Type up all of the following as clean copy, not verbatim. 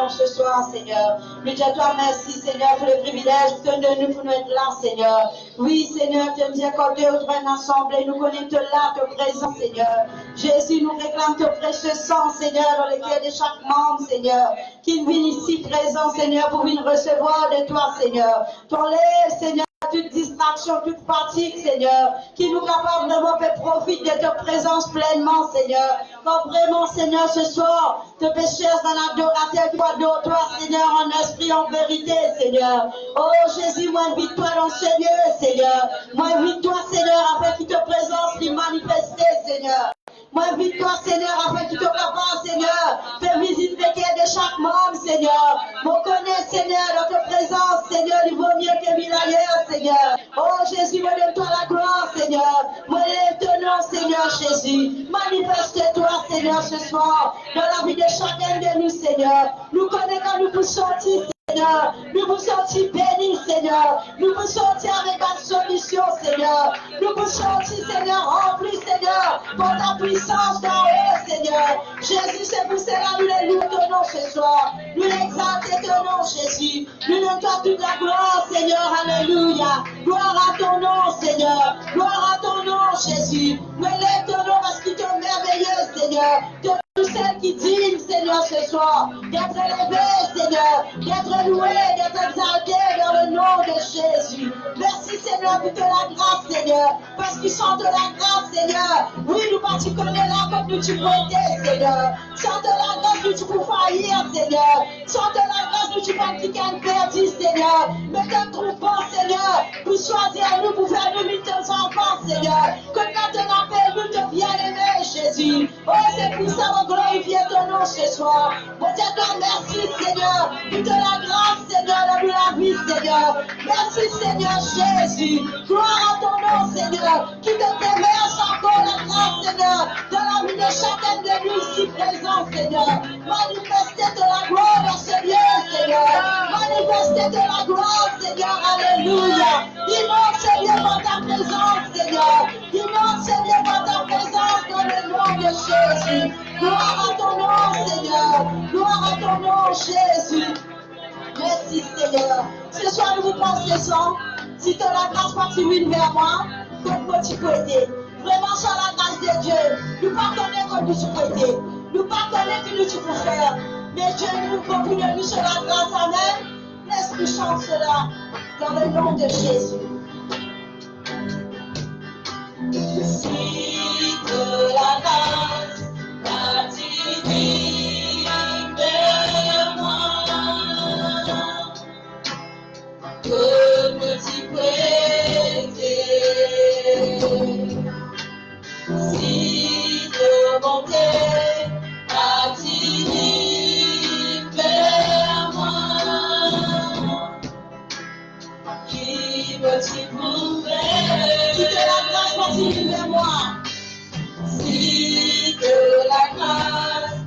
pardon ce soir, Seigneur. Nous te disons merci, Seigneur, pour le privilège que tu donnes pour nous être là, Seigneur. Oui, Seigneur, tu nous as accordé au train d'assemblée. Nous connaissons là, te présent, Seigneur. Jésus, nous réclame ton précieux sang, Seigneur, dans le cœur de chaque membre, Seigneur. Qui vient ici présent, Seigneur, pour venir recevoir de toi, Seigneur. T'enlèves, Seigneur, toute distraction, toute fatigue, Seigneur, qui nous capable vraiment de profiter de ta présence pleinement, Seigneur. Quand vraiment, Seigneur, ce soir, te pécheurs dans l'adorateur, toi, Seigneur, en esprit, en vérité, Seigneur. Oh Jésus, moi, invite-toi dans ce lieu, Seigneur. Moi, invite-toi, Seigneur, afin que ta présence lui manifeste, Seigneur. Moi, invite-toi, Seigneur, afin que tu te capables, Seigneur. Fais visite de chaque membre, Seigneur. Mon connaît, Seigneur, dans ta présence, Seigneur, il vaut mieux que mille ailleurs, Seigneur. Oh, Jésus, moi, donne-toi la gloire, Seigneur. Moi, lève ton nom, Seigneur, Jésus. Manifeste-toi, Seigneur, ce soir, dans la vie de chacun de nous, Seigneur. Nous connaissons quand nous vous sortir, Seigneur, nous vous sortir bénis, Seigneur. Nous vous sortir avec la solution, Seigneur. Nous vous sortir, Seigneur, remplis, Seigneur, par ta puissance d'en haut, Seigneur. Jésus, c'est pour cela nous les louons ton nom ce soir. Nous l'exaltons ton nom, Jésus. Nous donnons toi toute la gloire, Seigneur. Alléluia. Gloire à ton nom, Seigneur. Gloire à ton nom, Jésus. Nous élève ton nom parce qu'il est merveilleux, Seigneur. Tous celles qui disent, Seigneur, ce soir, d'être élevés, Seigneur, d'être loués, d'être exaltés dans le nom de Jésus. Merci, Seigneur, pour de la grâce, Seigneur, parce qu'ils sont de la grâce, Seigneur. Oui, nous particuliers là comme nous tu prêtais, Seigneur. Sans de la grâce, nous tu peux faillir, Seigneur. Sans de la grâce, nous tu peux quitter un perdu, Seigneur. Mais te trouvons, Seigneur, pour choisir nous, pour faire nous tes enfants, Seigneur. Que maintenant, appelle-nous de bien-aimer, Jésus. Oh, c'est pour ça, glorifier ton nom ce soir. Mon Dieu, merci, Seigneur, pour de la grâce, Seigneur, dans la vie, Seigneur. Merci, Seigneur Jésus. Gloire à ton nom, Seigneur, qui te déverse encore la grâce, Seigneur, dans la vie de chacun de nous ici présents, Seigneur. Manifestez de la gloire dans ce lieu, Seigneur. Manifestez de la gloire, Seigneur. Alléluia. Immense Seigneur par ta présence, Seigneur. Immense Seigneur par ta présence dans le nom de Jésus. Gloire à ton nom, Seigneur. Gloire à ton nom, Jésus. Merci, Seigneur. Ce soir, nous vous pensons. Si tu as la grâce, partie vers moi, comme tu peux aider. Vraiment, sur la grâce de Dieu. Nous pardonnons comme tu peux aider. Nous pardonnons que nous tu peux faire. Mais Dieu nous confie de nous sur la grâce. Amen. Laisse-nous chanter cela dans le nom de Jésus. Si de la grâce, vers moi, que peux-tu prêter? Si de bonté attire vers moi, qui peux-tu prouver? Si de la grâce attire vers moi, si de la grâce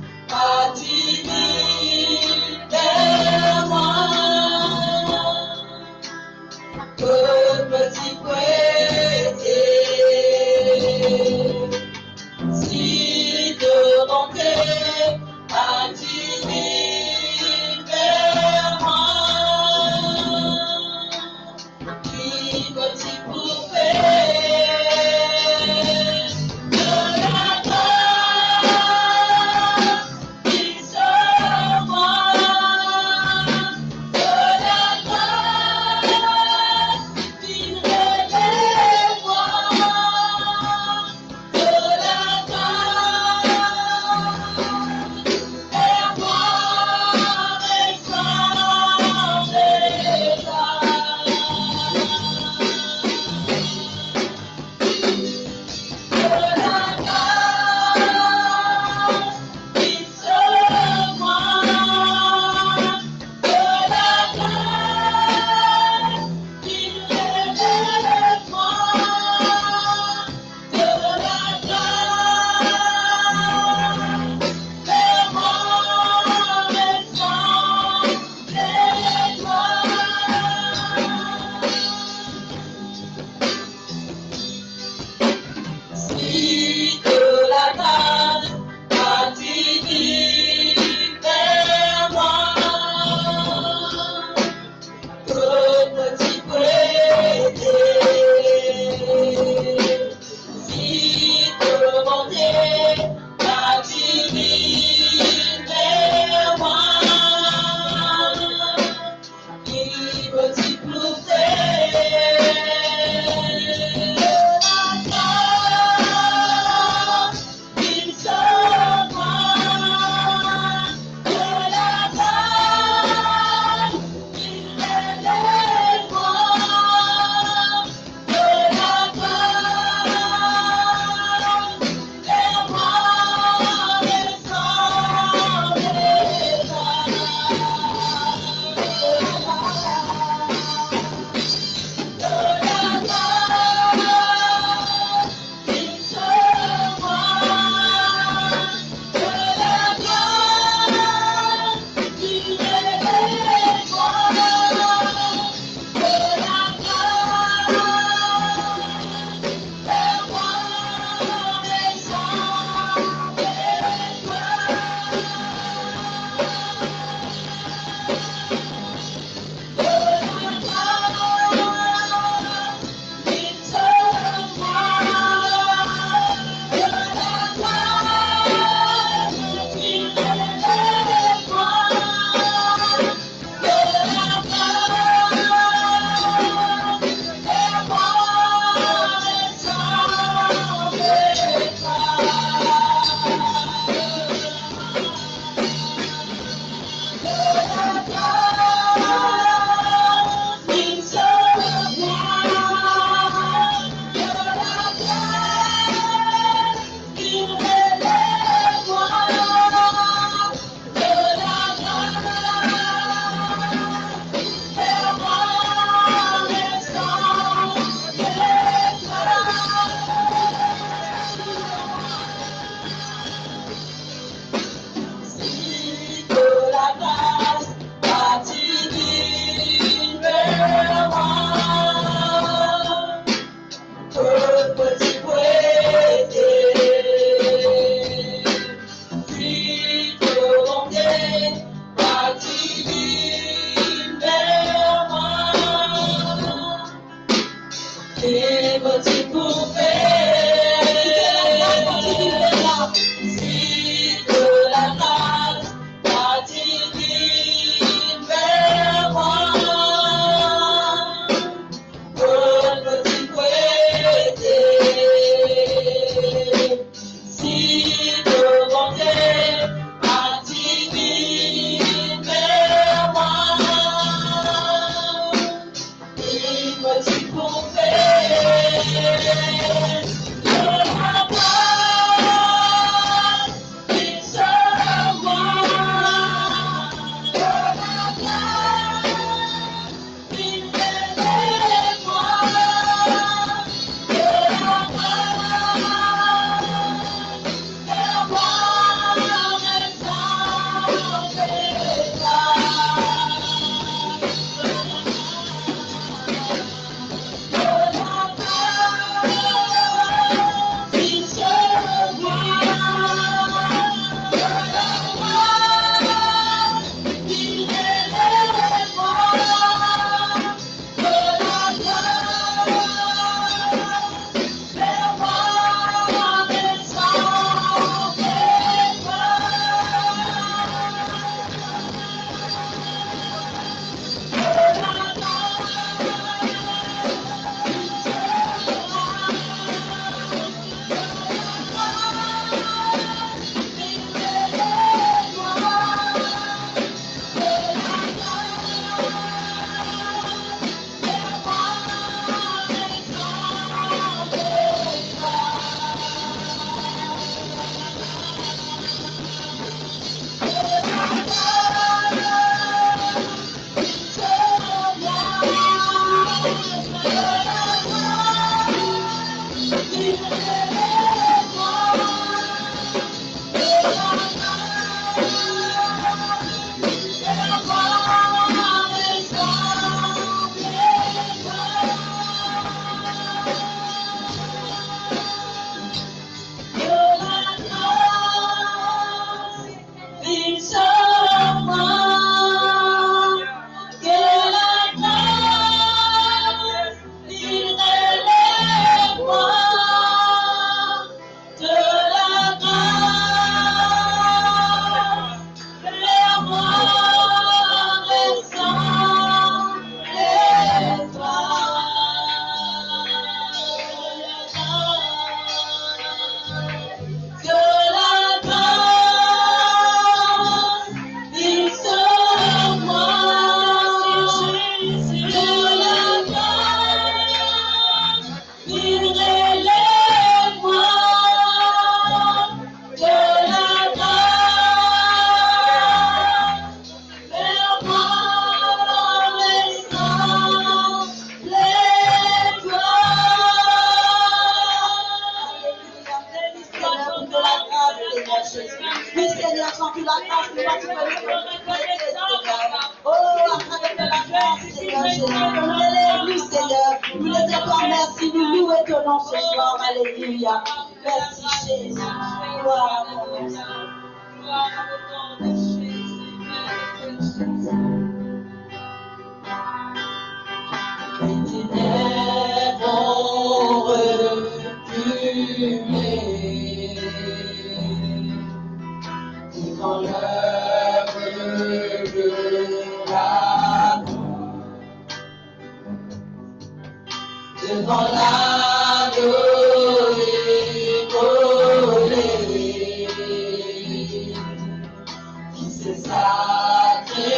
Sacré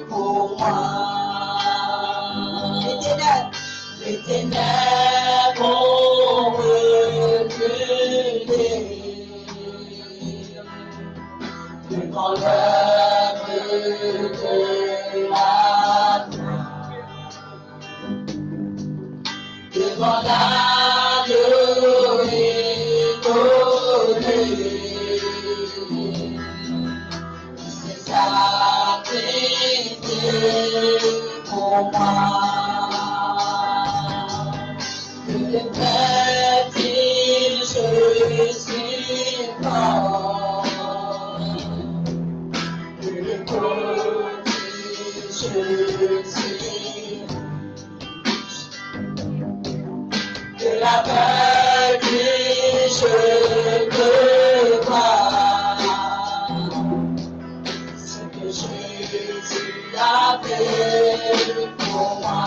pour moi. Les ténèbres ont reculé devant l'œuvre de la croix, devant la glorie donnée. C'est sacrifié pour moi. Que le petit je suis fort, que le petit je suis, que la petite je peux voir, ce que Jésus a fait pour moi.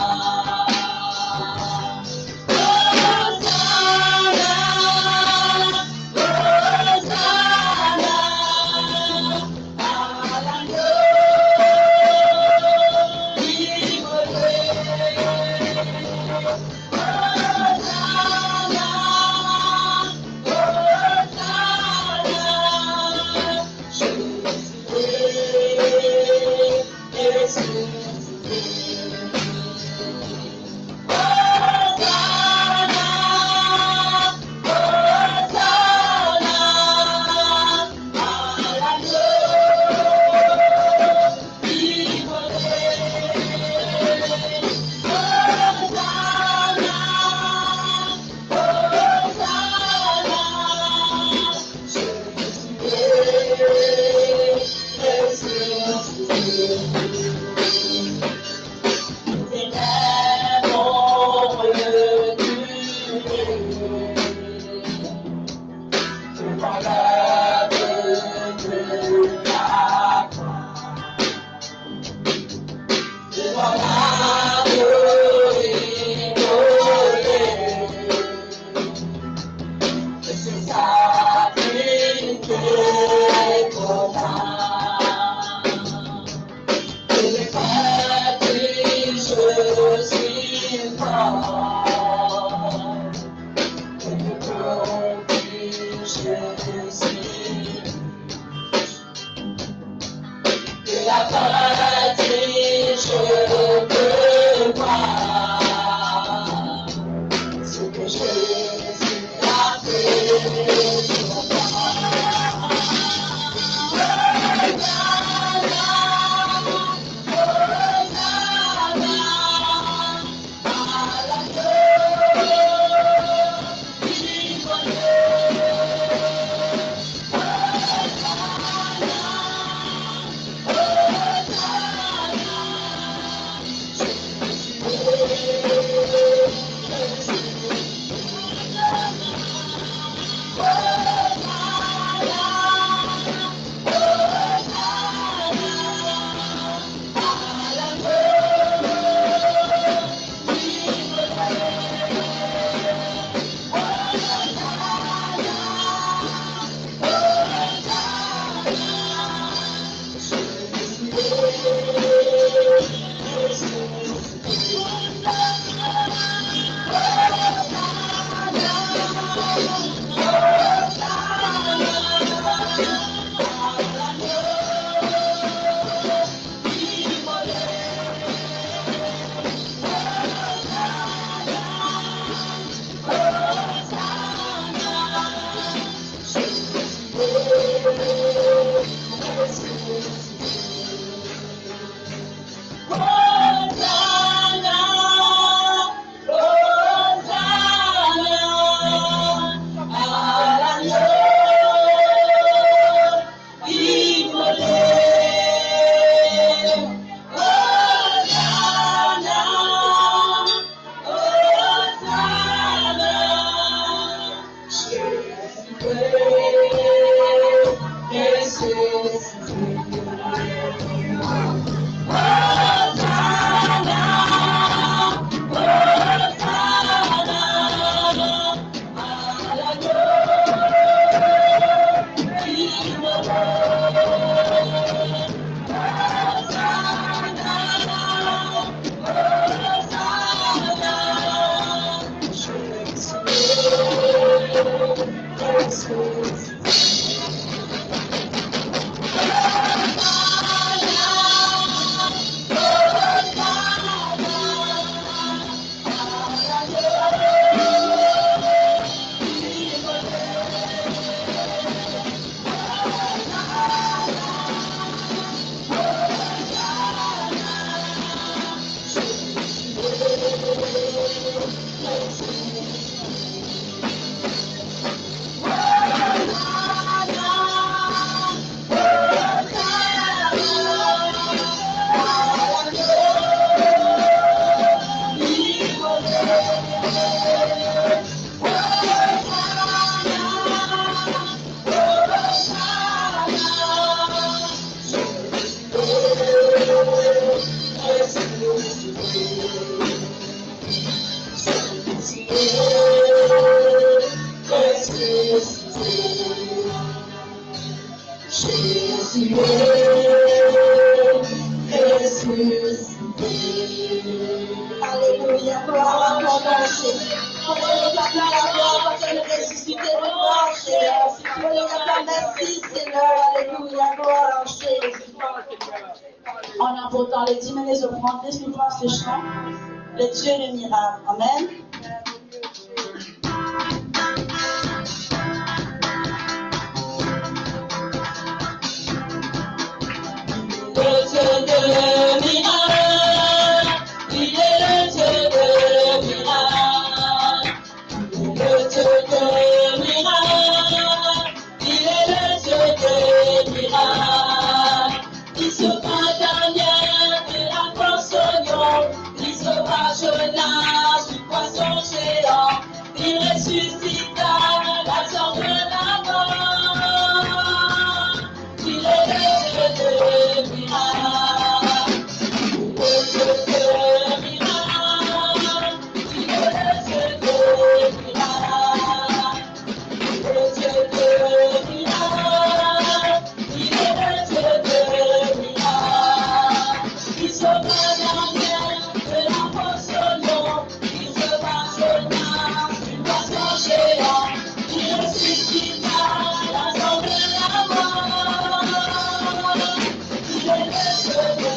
Alléluia, gloire à ton nom, Seigneur. Continue ta gloire, continue de ressusciter de gloire, Seigneur. Alléluia, merci, Seigneur. Alléluia, gloire à Jésus. En apportant les 10 minutes offrandes, laisse-nous voir ce chant, le Dieu de miracle. Amen. Le Dieu de miracle, il est le Dieu de miracle. Le Dieu de miracle, il est le Dieu de miracle. Il sauva Daniel de la poisson, il sauva Jonas du poisson géant, il ressuscita Lazare de la mort. Il est le Dieu de miracle, le Dieu de miracle, il est le Dieu de miracle, le Dieu de miracle, il est le Dieu de miracle. Il sauva Daniel de la poisson, il sauva Jonas du poisson géant, il ressuscita Lazare de la mort. Il est le Dieu de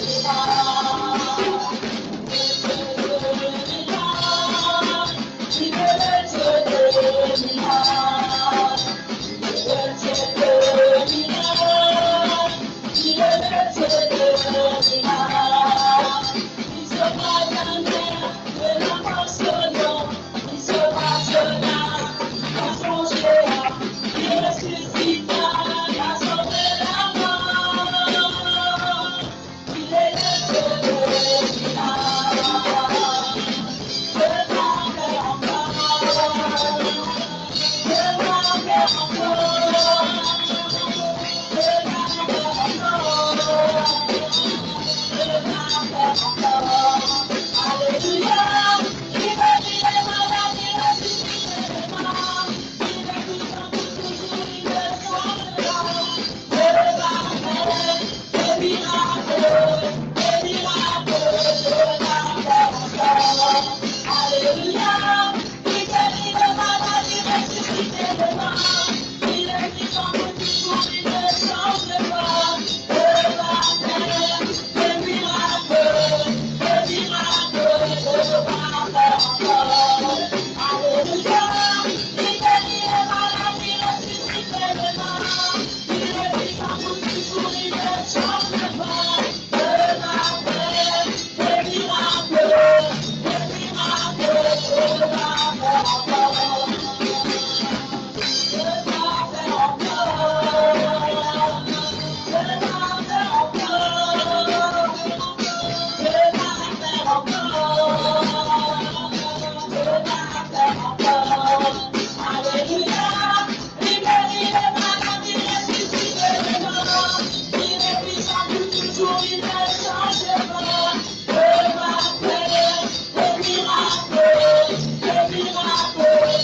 miracle, le Dieu de miracle, il est le Dieu de miracle, le Dieu de miracle, il est le Dieu de miracle. Il sauva Daniel de la poisson, il sauva Jonas du poisson géant, il ressuscita Lazare de la mort. Il est le Dieu de miracle. Je m'appelle encore, je m'appelle encore, je m'appelle encore. Alléluia, il guérit les malades, il ressuscite les morts, il est puissant pour toujours, il ne changera. Je m'appelle des miracles, je m'appelle encore. Alléluia, il guérit les malades, il ressuscite les morts, il est puissant pour toujours, il ne change pas. Je m'appelle des miracles, je m'appelle encore. Alléluia, il guérit les malades, il ressuscite les morts, il est puissant pour toujours, il ne change pas. Je m'appelle des miracles, je m'appelle encore. Je m'appelle encore, je m'appelle encore. Je m'appelle encore. Alléluia, il guérit les malades, il ressuscite les morts, il est puissant pour toujours, il ne change pas. Je m'appelle des miracles,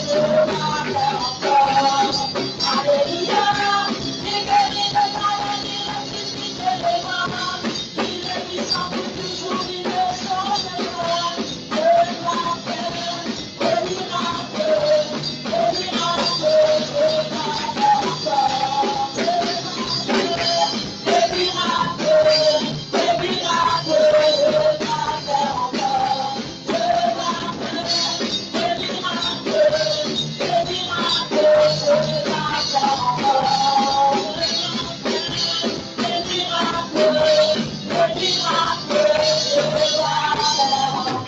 je m'appelle encore. Alléluia, il guérit les malades, il ressuscite les morts, il est puissant pour toujours, il ne change pas. Je m'appelle des miracles, je m'appelle encore. Je m'appelle des miracles, je m'appelle encore. Je m'appelle des miracles, je m'appelle encore. Des miracles, je m'appelle encore.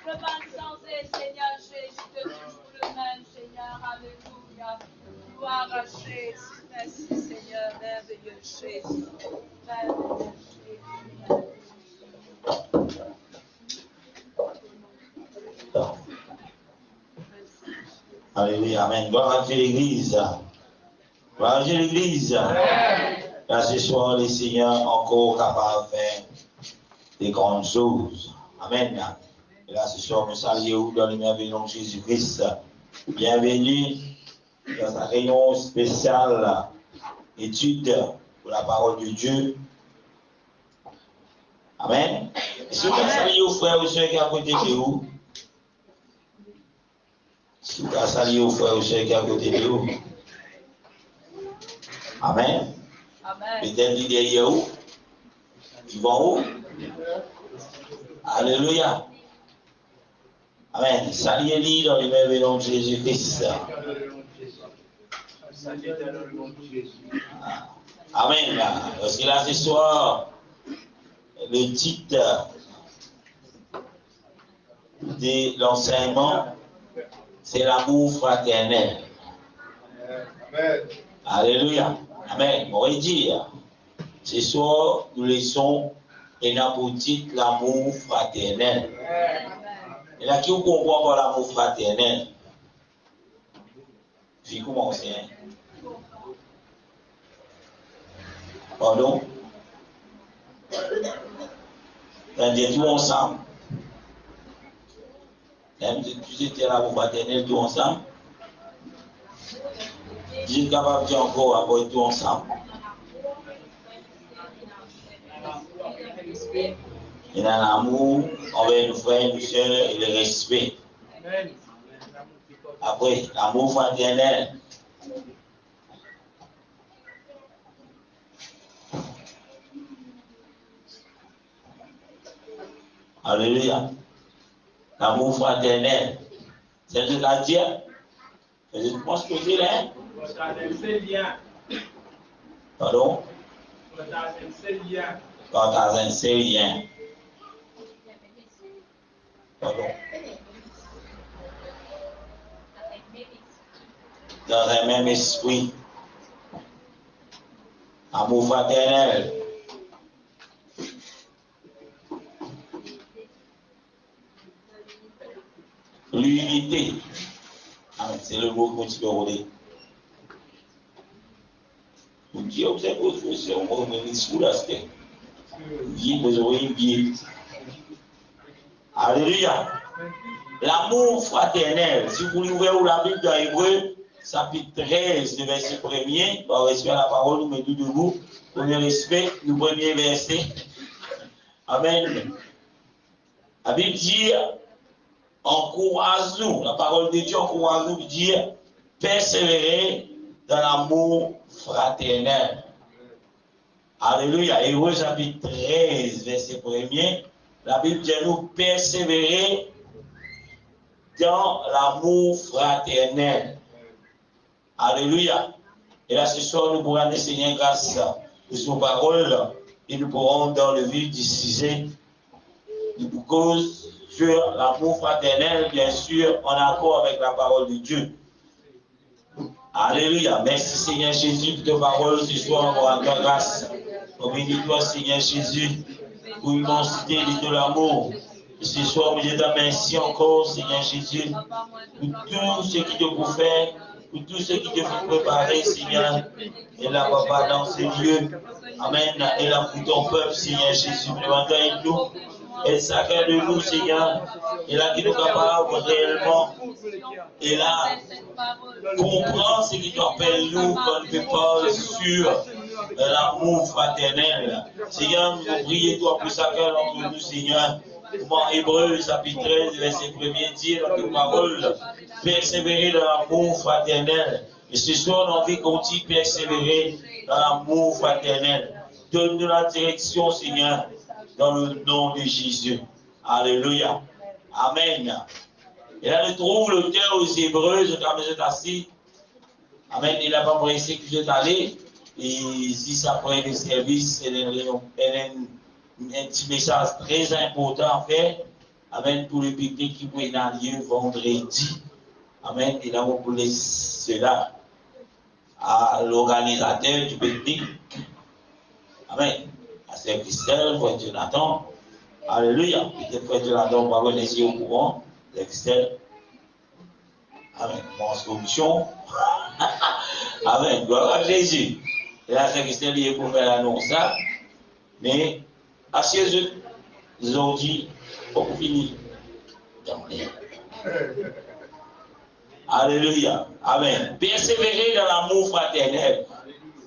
Le même sans Seigneur Jésus, que toujours le même, Seigneur, alléluia. Gloire à Jésus, merci Seigneur, merveilleux Jésus, merveilleux Jésus. Alléluia, amen. Gloire à Dieu l'Église. Gloire à Dieu l'Église. Là, ce soir, le Seigneur encore capable de faire des grandes choses. Amen. Et là, ce soir, nous saluons dans le merveilleux nom de Jésus-Christ. Bienvenue dans sa réunion spéciale étude pour la parole de Dieu. Amen. Si vous saluez aux frères et sœurs qui sont à côté de vous, si vous saluez aux frères et sœurs qui sont à côté de vous, amen. Peut-être derrière vous, devant vous. Alléluia. Amen. Saluez-les dans le même nom de Jésus-Christ. Amen. Parce que là, ce soir, le titre de l'enseignement, c'est l'amour fraternel. Amen. Alléluia. Amen. On va dire, ce soir, nous laissons pour titre l'amour fraternel. Et là, qui vous comprend par l'amour fraternel? J'ai commencé. Pardon? On dit tout ensemble. Même si tu étais l'amour fraternel tout ensemble, je suis capable de dire encore avoir tout ensemble. Il y a l'amour envers nos frères, nos sœurs et le respect. Après, l'amour fraternel. Alléluia. L'amour fraternel. C'est ce qu'à dire. Je pense que c'est là. Pardon? Partage un seul lien. Pardon? Dans un même esprit. Amour fraternel. L'unité. C'est le mot que tu peux rouler. Vous dites, vous avez c'est un mot sous l'aspect. Vous aurez bien. Alléluia. L'amour fraternel. Si vous ouvrez la Bible dans Hébreu, chapitre 13, verset 1er, on respect la parole, nous mettons debout. Premier respect, le premier verset. Amen. La Bible dit, encourage-nous, la parole de Dieu encourage-nous de dire, persévérer dans l'amour fraternel. Alléluia. Hébreu chapitre 13, verset 1er, la Bible dit nous persévérer dans l'amour fraternel. Alléluia. Et là, ce soir, nous pourrons enseigner grâce à son parole et nous pourrons dans le vif du sujet. Nous cause sur l'amour fraternel, bien sûr, en accord avec la parole de Dieu. Alléluia. Merci Seigneur Jésus pour ta parole ce soir, on rend grâce. On bénit toi Seigneur Jésus pour l'immensité de l'amour. Ce soir, je te remercie encore Seigneur Jésus pour tout ce qui te peut faire, pour tout ce qui te fait préparer Seigneur. Et là, Papa, dans ce lieu. Amen. Et là, pour ton peuple Seigneur Jésus, nous nous. Et chacun de nous, Seigneur, et là qui nous capable réellement, et là, comprendre ce qui t'appelle nous quand nous parlons sur l'amour fraternel. Seigneur, nous prions toi pour chacun d'entre nous, Seigneur. Comment Hébreu, chapitre 13, verset 1er, dit dans tes paroles, persévérer dans l'amour fraternel. Et ce soir, on a envie qu'on dit persévérer dans l'amour fraternel. Donne-nous la direction, Seigneur. Dans le nom de Jésus. Alléluia. Amen. Et là, nous trouvons l'auteur aux Hébreux, je suis assis. Amen. Il n'a pas pressé que je suis allé. Et si ça prend le service, c'est un petit message très important à faire. Amen. Pour le pique-nique qui peut avoir lieu vendredi. Amen. Et là, on peut laisser cela à l'organisateur du pique-nique. Amen. C'est Christelle, frère Jonathan. Alléluia. Peut-être frère Jonathan va renaître au courant. C'est Christelle. Amen. Mon solution. Amen. Gloire à Jésus. Et là, c'est Christelle, il est pour faire l'annonce. Mais, à chez eux, ils ont dit, faut qu'on finisse. Alléluia. Amen. Persévérer dans l'amour fraternel.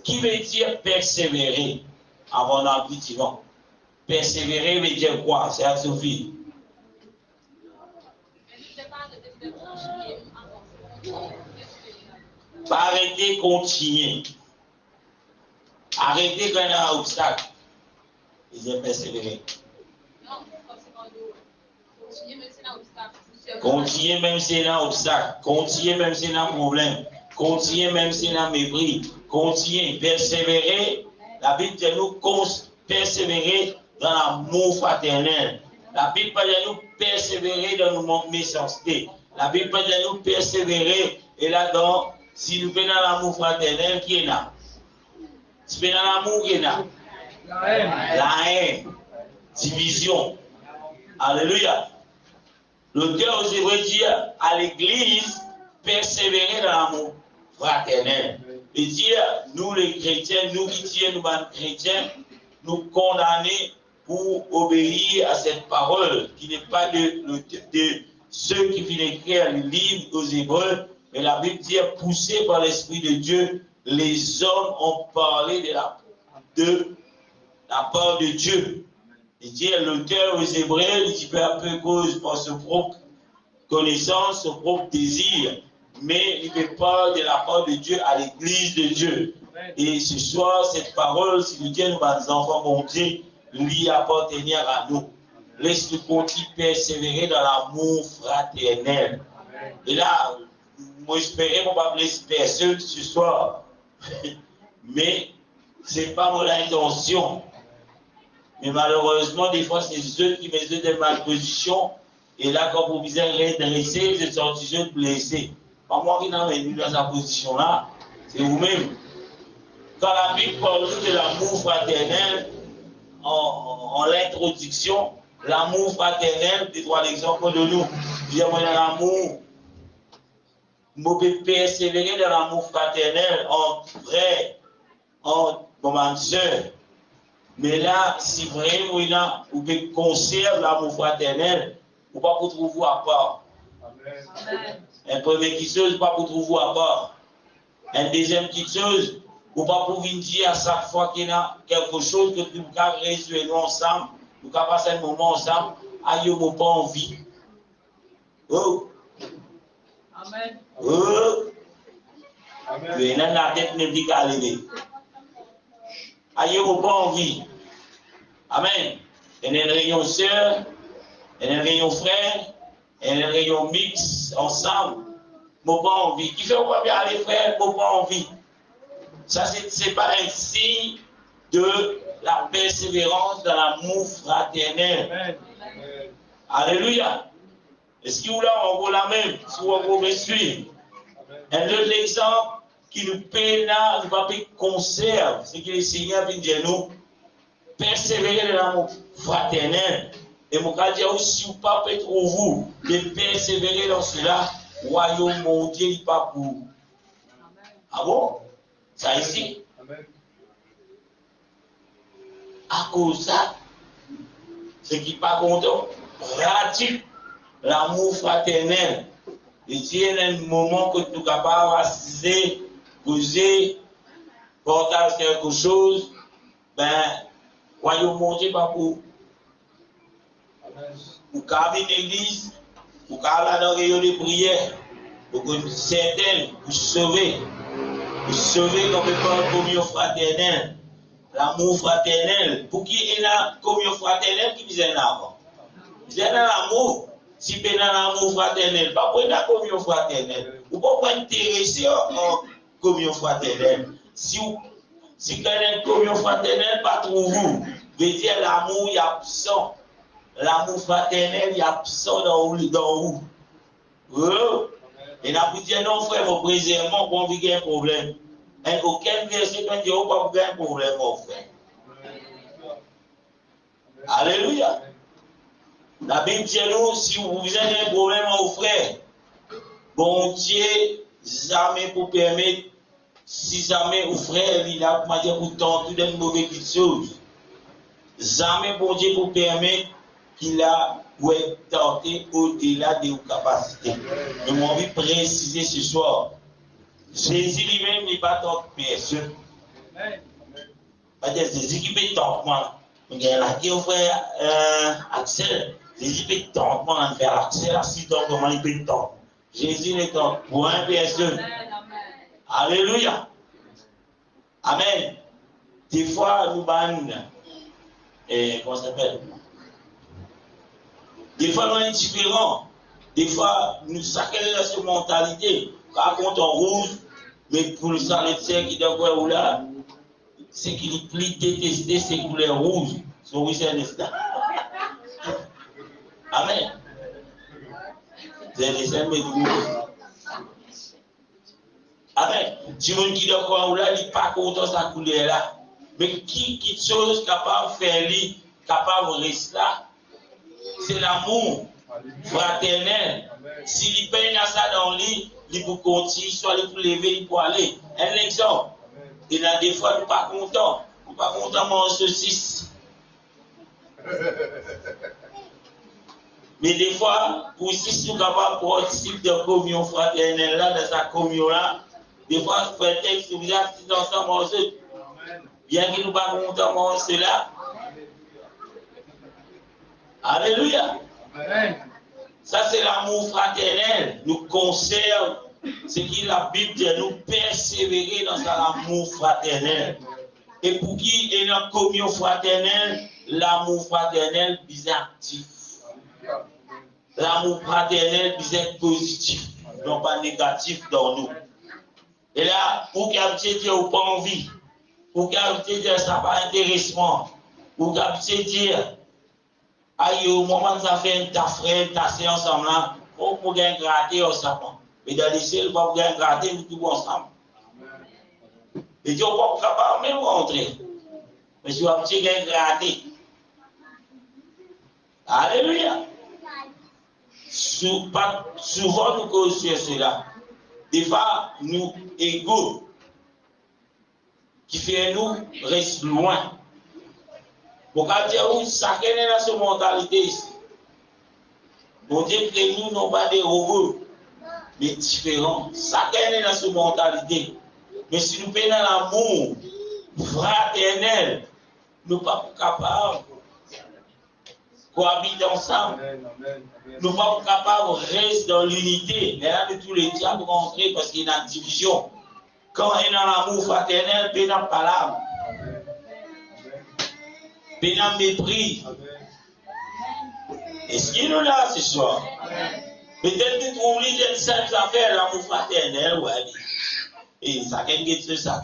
Qui veut dire persévérer avant un petit vent? Persévérer veut dire quoi? C'est à Sophie. Pas arrêter, continuer. Arrêter quand il y a un obstacle. Il dit persévérer. Continuer même si il y a un obstacle. Continuer même si il y a un problème. Continuer même si il y a un mépris. Continuer, persévérer. La Bible dit nous persévérer dans l'amour fraternel. La Bible dit nous persévérer dans nos méchancetés. La Bible dit nous persévérer. Et là-dedans, si nous venons dans l'amour fraternel, qui est là? Si nous venons dans l'amour, qui est là? La haine. Division. Alléluia. L'auteur aux Hébreux dit à l'église, persévérer dans l'amour fraternel. Et dire, nous les chrétiens, nous qui tiens, nous les chrétiens, nous condamner pour obéir à cette parole, qui n'est pas de ceux qui viennent écrire le livre aux Hébreux, mais la Bible dit, poussé par l'Esprit de Dieu, les hommes ont parlé de la part de Dieu. Il dit, l'auteur aux Hébreux, il dit peu à peu cause par sa propre connaissance, son propre désir, mais il fait part de la part de Dieu à l'église de Dieu. Et ce soir, cette parole, si nous disons, nos enfants, mon Dieu, lui appartenir à nous. Laisse-nous continuer persévérer dans l'amour fraternel. Et là, moi, j'espérais qu'on va blesser personne ce soir. Mais ce n'est pas mon intention. Mais malheureusement, des fois, c'est ceux qui mettent dans ma position. Et là, quand vous visez redresser, je suis sorti blessé. Pas moi qui n'en mis dans sa position-là, c'est vous-même. Quand la Bible parle de l'amour fraternel, en l'introduction, l'amour fraternel, c'est trois exemples de nous. J'aimerais dans l'amour, je peux persévérer dans l'amour fraternel en frère, en maman soeur. Mais là, si vraiment vous pouvez conserver l'amour fraternel, vous ne pouvez pas vous trouver à part. Amen. Une première petite chose, vous ne pouvez pas vous trouver à part. Une deuxième petite chose, vous ne pouvez pas pouvoir dire à chaque fois qu'il y a quelque chose que vous pouvez résoudre ensemble, vous pouvez passer un moment ensemble, aïe, vous n'avez pas envie. Oh. Amen. Oh. Amen. Mais là, la tête ne dit qu'à lever. Aïe, vous n'avez pas envie. Amen. Il y a une réunion sœur, il y a une réunion frère, il y a une réunion mix ensemble. Je n'ai pas envie. Qui fait quoi bien aller frère, je n'ai pas envie. Ça, ce n'est pas un signe de la persévérance dans l'amour fraternel. Amen. Alléluia. Est-ce que vous là, on voit la même, si vous me suivez? Un autre exemple qui nous peine, nous va conserve, c'est que le Seigneur vient de nous persévérer dans l'amour fraternel. Et mon cas dit aussi, vous ne pouvez pas être vous de persévérer dans cela, royaume mon Dieu, il n'est pas pour vous. Ah bon? Ça ici? Amen. À cause de ça, ce qui n'est pas content, pratique l'amour fraternel. Et si il y a un moment que nous sommes capables d'assister, poser, partager quelque chose, ben, royaume mon Dieu, pas pour. Vous avez une église, vous avez dans réunion de prière, pour que certains vous sauvez. Vous sauvez comme une communion fraternelle. L'amour fraternel. Pour qui est la communion fraternelle qui vient avant? Vous êtes dans l'amour. Si vous êtes dans l'amour fraternel, pas pour la communion fraternelle. Vous ne pouvez pas intéresser en communion fraternelle. Si vous avez une communion fraternelle, pas trop vous. Veut dire l'amour est absent. L'amour fraternel est absent dans vous. Et là, vous dites non, frère, vos préservements, vous avez un problème. Et aucun verset ne dit, vous avez un problème, mon frère. Alléluia. La Bible dit nous, si vous avez un problème, mon frère, bon Dieu, jamais pour permettre, si jamais vous frère, il a pour tenter de mauvaises choses. Jamais bon Dieu pour permettre qu'il a tenté au-delà de vos capacités. Je m'en envie de préciser ce soir. Jésus lui-même n'est pas tant personne. Jésus qui peut tant moi. Il y a là qui frère Axel. Jésus peut tant moi faire Axel assis tant comment il peut tant. Jésus n'est tant point personne. Alléluia. Amen. Des fois nous bannes comment ça s'appelle? Des fois nous sommes différents. Des fois nous saquons dans cette mentalité. Par contre on rouge, mais pour le saletier qui doit voir là, c'est qu'il est plus détesté, c'est couleur rouge. So we say this. Amen. C'est les amis rouges. Amen. Si vous qui doit voir là, il n'est pas content de sa couleur là. Mais qui chose capable de faire lui, capable de rester là, c'est l'amour fraternel. S'il peine à ça dans lui, il peut continuer, soit il peut lever, il peut aller. Un exemple. Il y a des fois, nous ne sommes pas contents. Nous ne sommes pas contents de manger saucisse. Mais des fois, pour si nous sommes capables de participer de communion fraternelle là, dans sa communion là, des fois, nous faisons texte, nous assistons ensemble manger. Bien que nous ne sommes pas contents de manger cela. Alléluia. Amen. Ça, c'est l'amour fraternel. Nous conserve ce que la Bible dit, nous persévérer dans l'amour fraternel. Et pour qui est dans la communion fraternelle, l'amour fraternel est actif. L'amour fraternel est positif, non pas négatif dans nous. Et là, pour qu'habiter dire ou pas envie, pour qu'habiter dire ça pas intéressant, pour qu'habiter dire aïe, au moment où ça fait ta frère, ta sœur ensemble là, on peut gagner gratter ensemble. Mais dans les ciels, on va gagner gratter nous tous ensemble. Et Dieu, on va pas même rentrer. Mais si on va gagner gratter. Alléluia. Souvent, nous connaissons cela. Des fois, nous, égaux, qui fait nous, reste loin. Pourquoi dire où chacun est dans cette mentalité ici? Bon Dieu que nous n'avons pas des robots, mais différents. Chacun est dans cette mentalité. Mais si nous prenons l'amour fraternel, nous ne sommes pas capables de cohabiter ensemble. Nous ne sommes pas capables de rester dans l'unité. Mais là, tous les diables vont entrer parce qu'il y a une division. Quand on est dans l'amour fraternel, il n'y a pas l'âme. Pénal mépris. Est-ce qu'il nous là ce soir? Peut-être que tu oublies de simples affaires, l'amour fraternel, ouais. Et ça qu'est ça.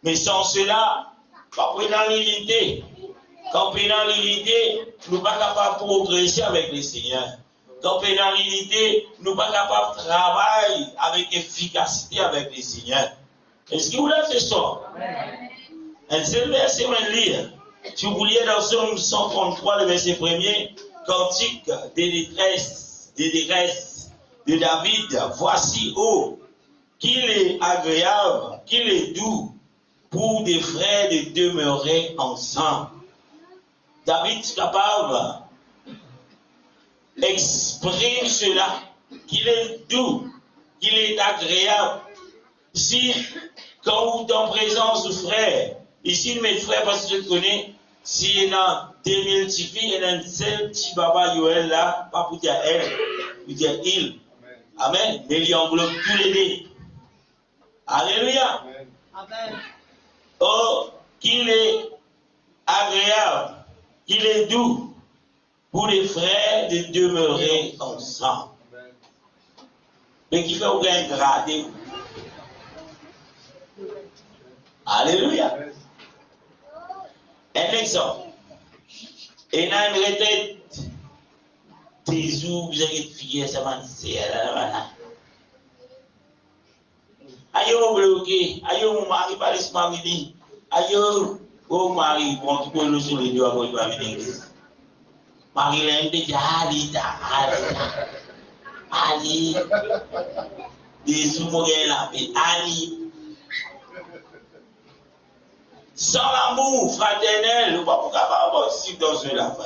Mais sans cela, quand on est dans l'unité, quand on est dans l'unité, nous ne sommes pas capables de progresser avec le Seigneur. Quand on est dans l'unité, nous ne sommes pas capables de travailler avec efficacité avec le Seigneur. Est-ce qu'il vous là ce soir? Un seul verset, on va lire. Si vous vouliez dans Psaume 133, le verset 1er, cantique des détresses de David, voici, oh, qu'il est agréable, qu'il est doux pour des frères de demeurer ensemble. David est capable d'exprimer cela, qu'il est doux, qu'il est agréable. Si, quand vous êtes en présence de frères, ici, mes frères, parce que je connais, s'il y a 2000 petits filles, il y a un seul petit baba Yoel là, pas pour dire elle, pour dire il. Amen. Mais il englobe tous les deux. Alléluia. Amen. Oh, qu'il est agréable, qu'il est doux pour les frères de demeurer ensemble. Mais qui fait aucun gradé. Alléluia. Un exemple. Et là, une retraite, des jours, vous avez figé, ça va dire, aïe, mon bloqué, aïe, mon mari, pas laisse mari, aïe, oh mari, bon, tu peux le sur les deux avant de venir l'église. Marie l'aime déjà, Ali, des sous-moyens là, Ali. Sans l'amour fraternel, nous ne pouvons pas participer dans cela.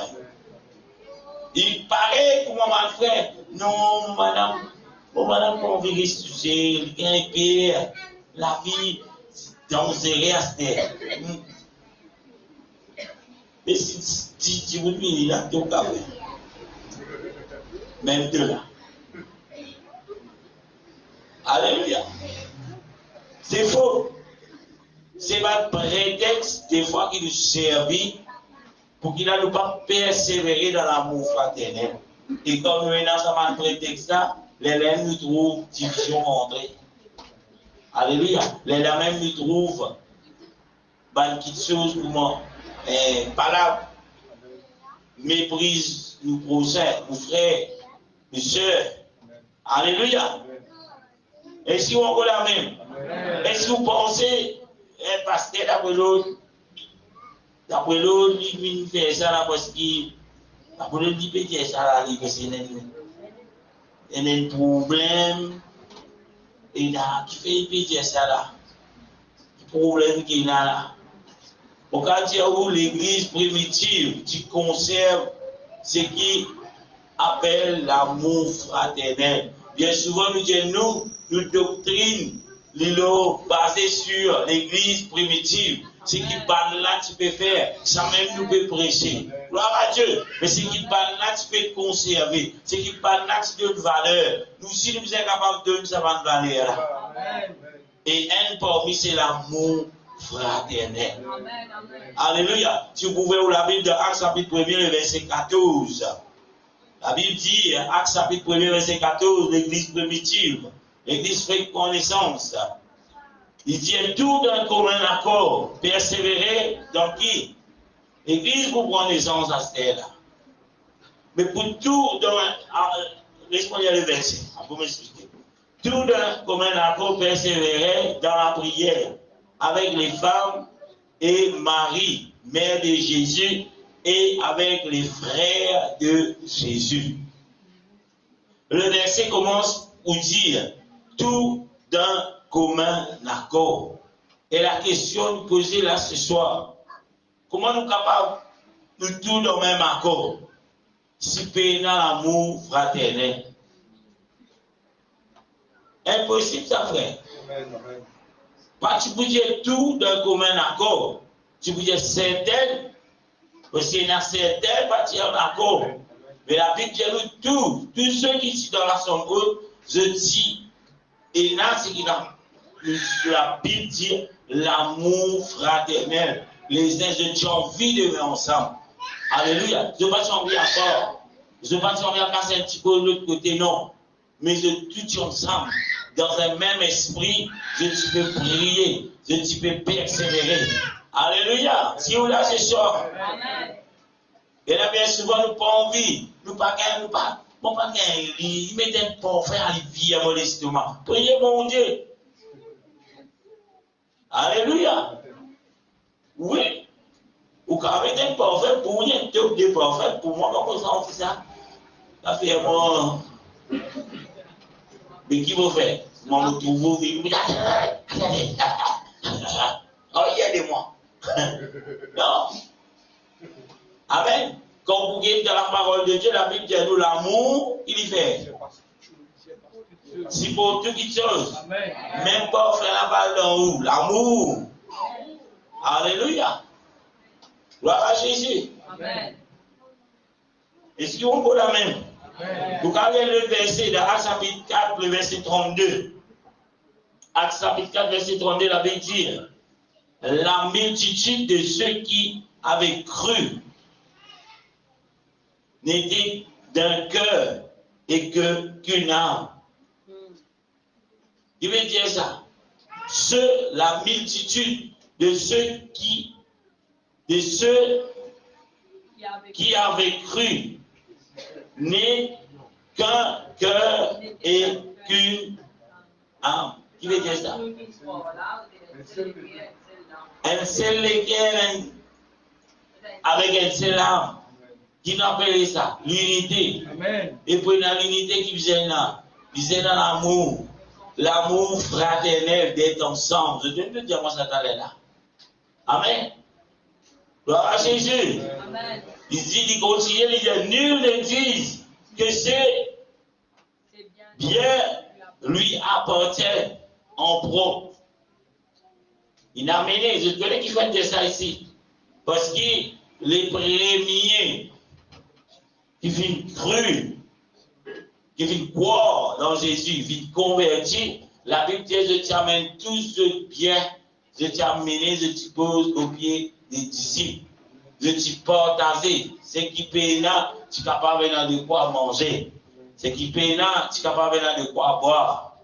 Il paraît pour mon frère, non, madame, on veut ressusciter, il y a la vie dans les restes. Mais si vous venez là, tu as même de là. Alléluia. C'est faux. C'est pas prétexte des fois qui nous servit pour qu'il ne pas persévérer dans l'amour fraternel. Et comme nous avons un prétexte là, les laines nous trouvent division entre. Alléluia. Les laines nous trouvent une petite chose pour moi. Pas là. Méprise nous procès, nos frères, nos soeurs. Alléluia. Et si on voit la même, est-ce que vous pensez, un pasteur d'après l'autre, il fait ça là parce qu'il peut dire ça là, il y a un problème, et là, qui peut dire ça là, le problème qu'il y a là. Au cas où l'église primitive, tu conserves ce qui appelle l'amour fraternel. Bien souvent, nous disons, nous doctrine, basée sur l'église primitive. Ce qui parle là, tu peux faire. Ça même nous peut prêcher. Gloire à Dieu. Mais ce qui parle là, tu peux conserver. Ce qui parle là, tu donnes valeur. Nous, si nous sommes capables de donner ça valeur là. Et un parmi, c'est l'amour fraternel. Alléluia. Si vous pouvez ouvrir la Bible de Actes chapitre 1, verset 14. La Bible dit, Actes chapitre 1, verset 14, l'église primitive, l'église fait connaissance. Il dit tout d'un commun accord, persévérer dans qui? L'église pour prendre naissance à ce terre-là. Mais pour tout, laisse-moi lire le verset, pour m'expliquer. Tout d'un commun accord, persévérer dans la prière avec les femmes et Marie, mère de Jésus, et avec les frères de Jésus. Le verset commence pour dire tout d'un commun accord. Et la question posée là ce soir, comment nous sommes capables de tout dans le même accord, si peu dans l'amour fraternel? Impossible ça, frère. Pas tu peux dire tout d'un commun accord, tu peux dire certaines. Parce qu'il y a certains partis en accord. Mais la Bible dit nous tous ceux qui sont dans l'assemblée, je dis, et là, c'est qu'il a, la Bible dit l'amour fraternel. Les uns, j'ai envie de vivre ensemble. Alléluia. Je ne vais pas envie encore. Je ne vais pas envie à passer un petit peu de l'autre côté, non. Mais je tout ensemble, dans un même esprit, je peux prier, je peux persévérer. Alléluia. Si vous là ce soir. Et là, bien souvent, nous pas envie. Nous pas il met un parfait à vie à mon estomac. Priez mon Dieu. Alléluia. Oui. Ou quand même un parfait pour vous, un top de parfait pour moi, comment ça on fait ça? Ça fait moi. Mais qui vous fait? Moi, vous trouvez. Regardez-moi. Non. Amen. Quand vous êtes dans la parole de Dieu, la Bible dit à nous l'amour, il y fait. C'est pour toutes choses. Même pas faire la balle dans où? L'amour. Alléluia. Gloire à Jésus. Amen. Est-ce qu'on peut la même? Vous avez le verset de Actes chapitre 4, le verset 32. Actes chapitre 4, verset 32, la Bible dit la multitude de ceux qui avaient cru n'était d'un cœur et qu'une âme. Il veut dire ça. La multitude de ceux qui avaient cru n'est qu'un cœur et qu'une âme. Qui veut dire ça? Un seul cœur avec un seul âme. Qui n'appelle ça? L'unité. Et puis dans l'unité qui vient là, dans l'amour. L'amour fraternel d'être ensemble. Je te dire moi ça t'allait là. Amen. Gloire à Jésus. Amen. Il dit, il continue, il dit, nul ne dise que c'est bien lui appartient en propre. Il a amené, je connais qui fait ça ici. Parce que les premiers qui viennent cru, qui viennent croire dans Jésus, viennent convertir, la Bible dit, je t'amène tout ce bien, je t'ai amené, je te pose au pied des disciples. Je t'ai partagé. Ce qui paye là, tu es capable de quoi manger. Ce qui paye là, tu es capable de quoi boire.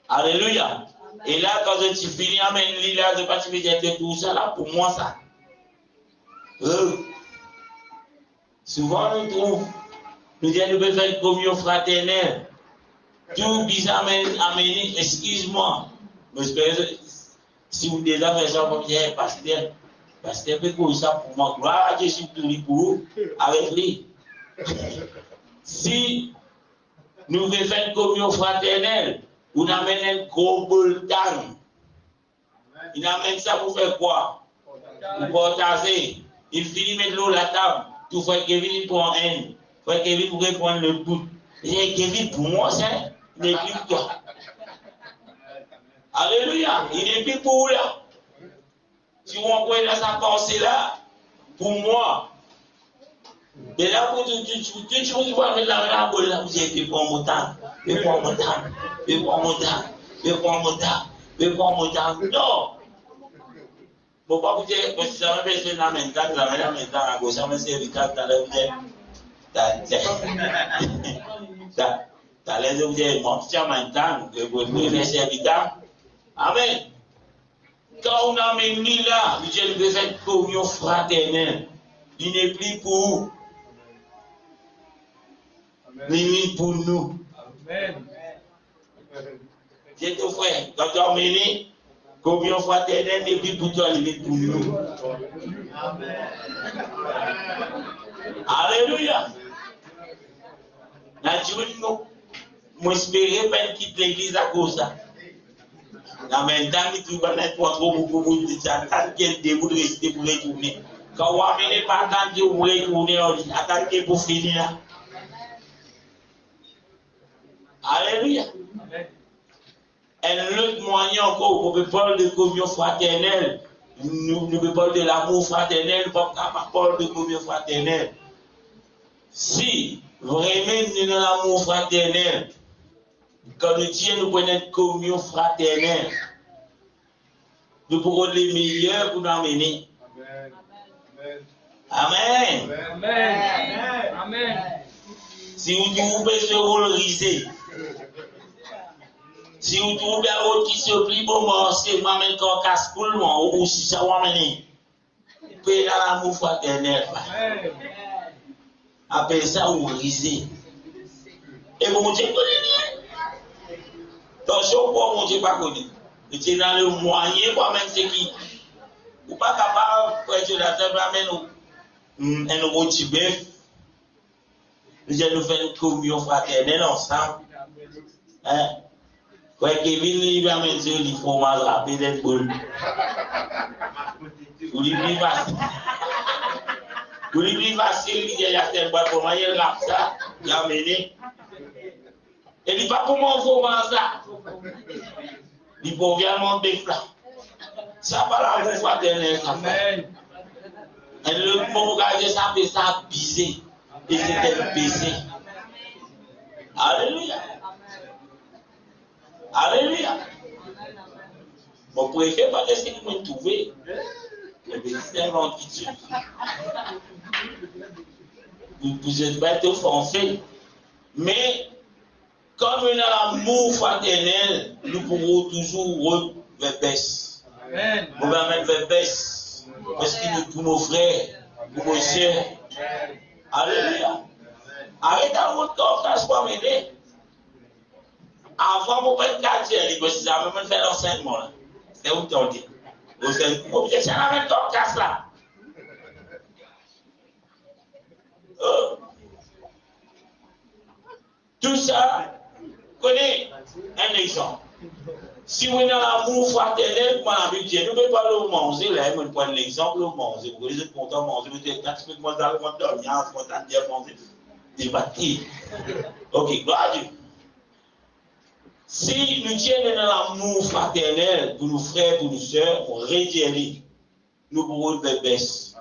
Alléluia. Et là, quand je suis fini, amène là, je ne sais pas si vous êtes tout ça là, pour moi ça. Souvent nous trouvons, nous disons, nous devons faire une communion fraternelle. Tout bizarre amené, excuse-moi. Parce que si vous déjà fait ça, vous dites, pasteur, peut faire ça pour moi. Gloire à Jésus pour lui, pour vous, avec lui. Si nous devons faire une communion fraternelle, on amène un gros bol d'âme. Il amène ça pour faire quoi? Pour partager. Il finit de mettre l'eau à la table. Tout frère Kevin prend un. Frère Kevin pourrait prendre le bout. Et Kevin, pour moi, c'est il n'est plus pour toi. Alléluia. Il n'est plus pour là. Si on envoie dans sa pensée là, pour moi. Et là, pour tout le monde va mettre la boule là, vous avez fait pour mon temps. Mais pour mon temps. Mais pour mon temps. Mais pour mon temps. Mais pour mon temps. Non. Pourquoi vous dites que si ça me fait la main, à gauche, ça me sert de carte à l'heure, t'as l'air de vous dire, mon petit maintenant, que vous pouvez faire serviteur. Amen. Quand on amène lui là, Dieu veut faire communion fraternelle. Il n'est plus pour vous. Il est pour nous. Amen. C'est ton frère, quand tu as amené, communion fraternelle n'est plus pour toi, il est pour nous. Amen. Alléluia. Naturellement, moi j'espérais pas quitter l'église à cause de ça. Maintenant, il va mettre trop beaucoup de gens. Attends qu'elle déboule rester pour retourner. Quand on amène pas tant que vous retournez, attendez pour finir. Alléluia. Et l'autre moyen encore, on peut parler de communion fraternelle. Nous pouvons parler de l'amour fraternel, nous ne pouvons pas parler de communion fraternelle. Si vraiment nous avons l'amour fraternel, quand nous Dieu nous prenons une communion fraternelle, nous pourrons les meilleurs pour nous amener. Amen. Amen. Amen. Si vous trouvez se valoriser, si vous trouvez un autre qui se plie pour moi, c'est moi-même qui casse pour moi, ou si ça va mener. Paix dans l'amour fraternel. Après ça, vous risez. Et mon Dieu connaît bien. Attention, pour mon Dieu pas connu. C'est dans le moyen, quoi, même c'est qui. Vous pas capable, pour être la table, amener un rôti bœuf. Nous allons faire une communion fraternelle ensemble. Hein? Quand Kevin il va mettre du fromage râpé d'être boule. Vous lui plus facile. Vous lui plus facile, il a fait boire pour moi, il râpe ça, il a mené. Et il va pour moi fromage là. Il faut vraiment bœuf là. Ça va la vous fraternelle. Amen. Et le pour regarder ça, fait ça biser. Et c'était le baiser. Alléluia. Alléluia. Mon préfet, pas qu'est-ce qu'il m'a trouvé. C'est un longitude. Vous êtes pas offensés. Mais, comme on a l'amour fraternel, nous pourrons toujours rebaisser. Nous allons mettre rebaisser. Parce que nous, tous nos frères, tous nos sœurs. Alléluia. Arrête à votre corps, cache pas m'aider. Avant, mon père quartier, il ça même faire l'enseignement. C'est où tu en dis? Vous êtes à la même corps, casse là. Tout ça, connaît un exemple. Si on est dans l'amour fraternel, comme on a dit, nous ne pouvons pas le manger, là, on prend l'exemple, le manger. Vous êtes content de manger, vous êtes quand tu peux manger, on dormir, on t'a bien manger, débattre. Ok, gloire à Dieu. Si nous tiennons dans l'amour fraternel pour nos frères, pour nos soeurs, on réduit, nous pourrons le faire baisse.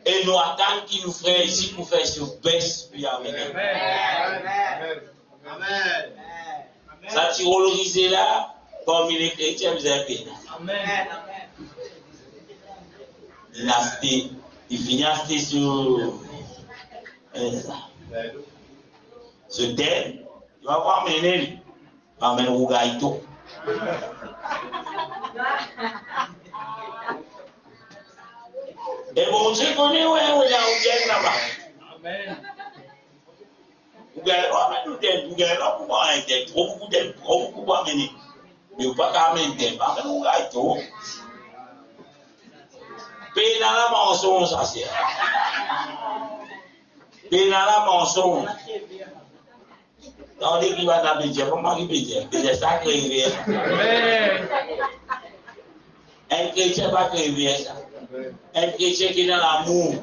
Et nous attendons qui nous ferait ici pour faire ce baisse, puis amener. Amen. Amen. Ça, tu valorises là, parmi les chrétiens, vous avez peine. Amen. Il finit sur ce thème, il va pas amener, il va amener au gaïto. Et bon Dieu connaît où est là-bas. Amen. Vous gagnez là pour moi, trop beaucoup pour amener. Mais vous pas qu'à amener, pas amener au gaïto. Paye dans la mensonge, ça c'est. Paye dans la mensonge. Dans les qui va t'appeler, Dieu, comment il peut dire? C'est ça qui est vrai. Un chrétien pas créer ça. Un chrétien qui est dans l'amour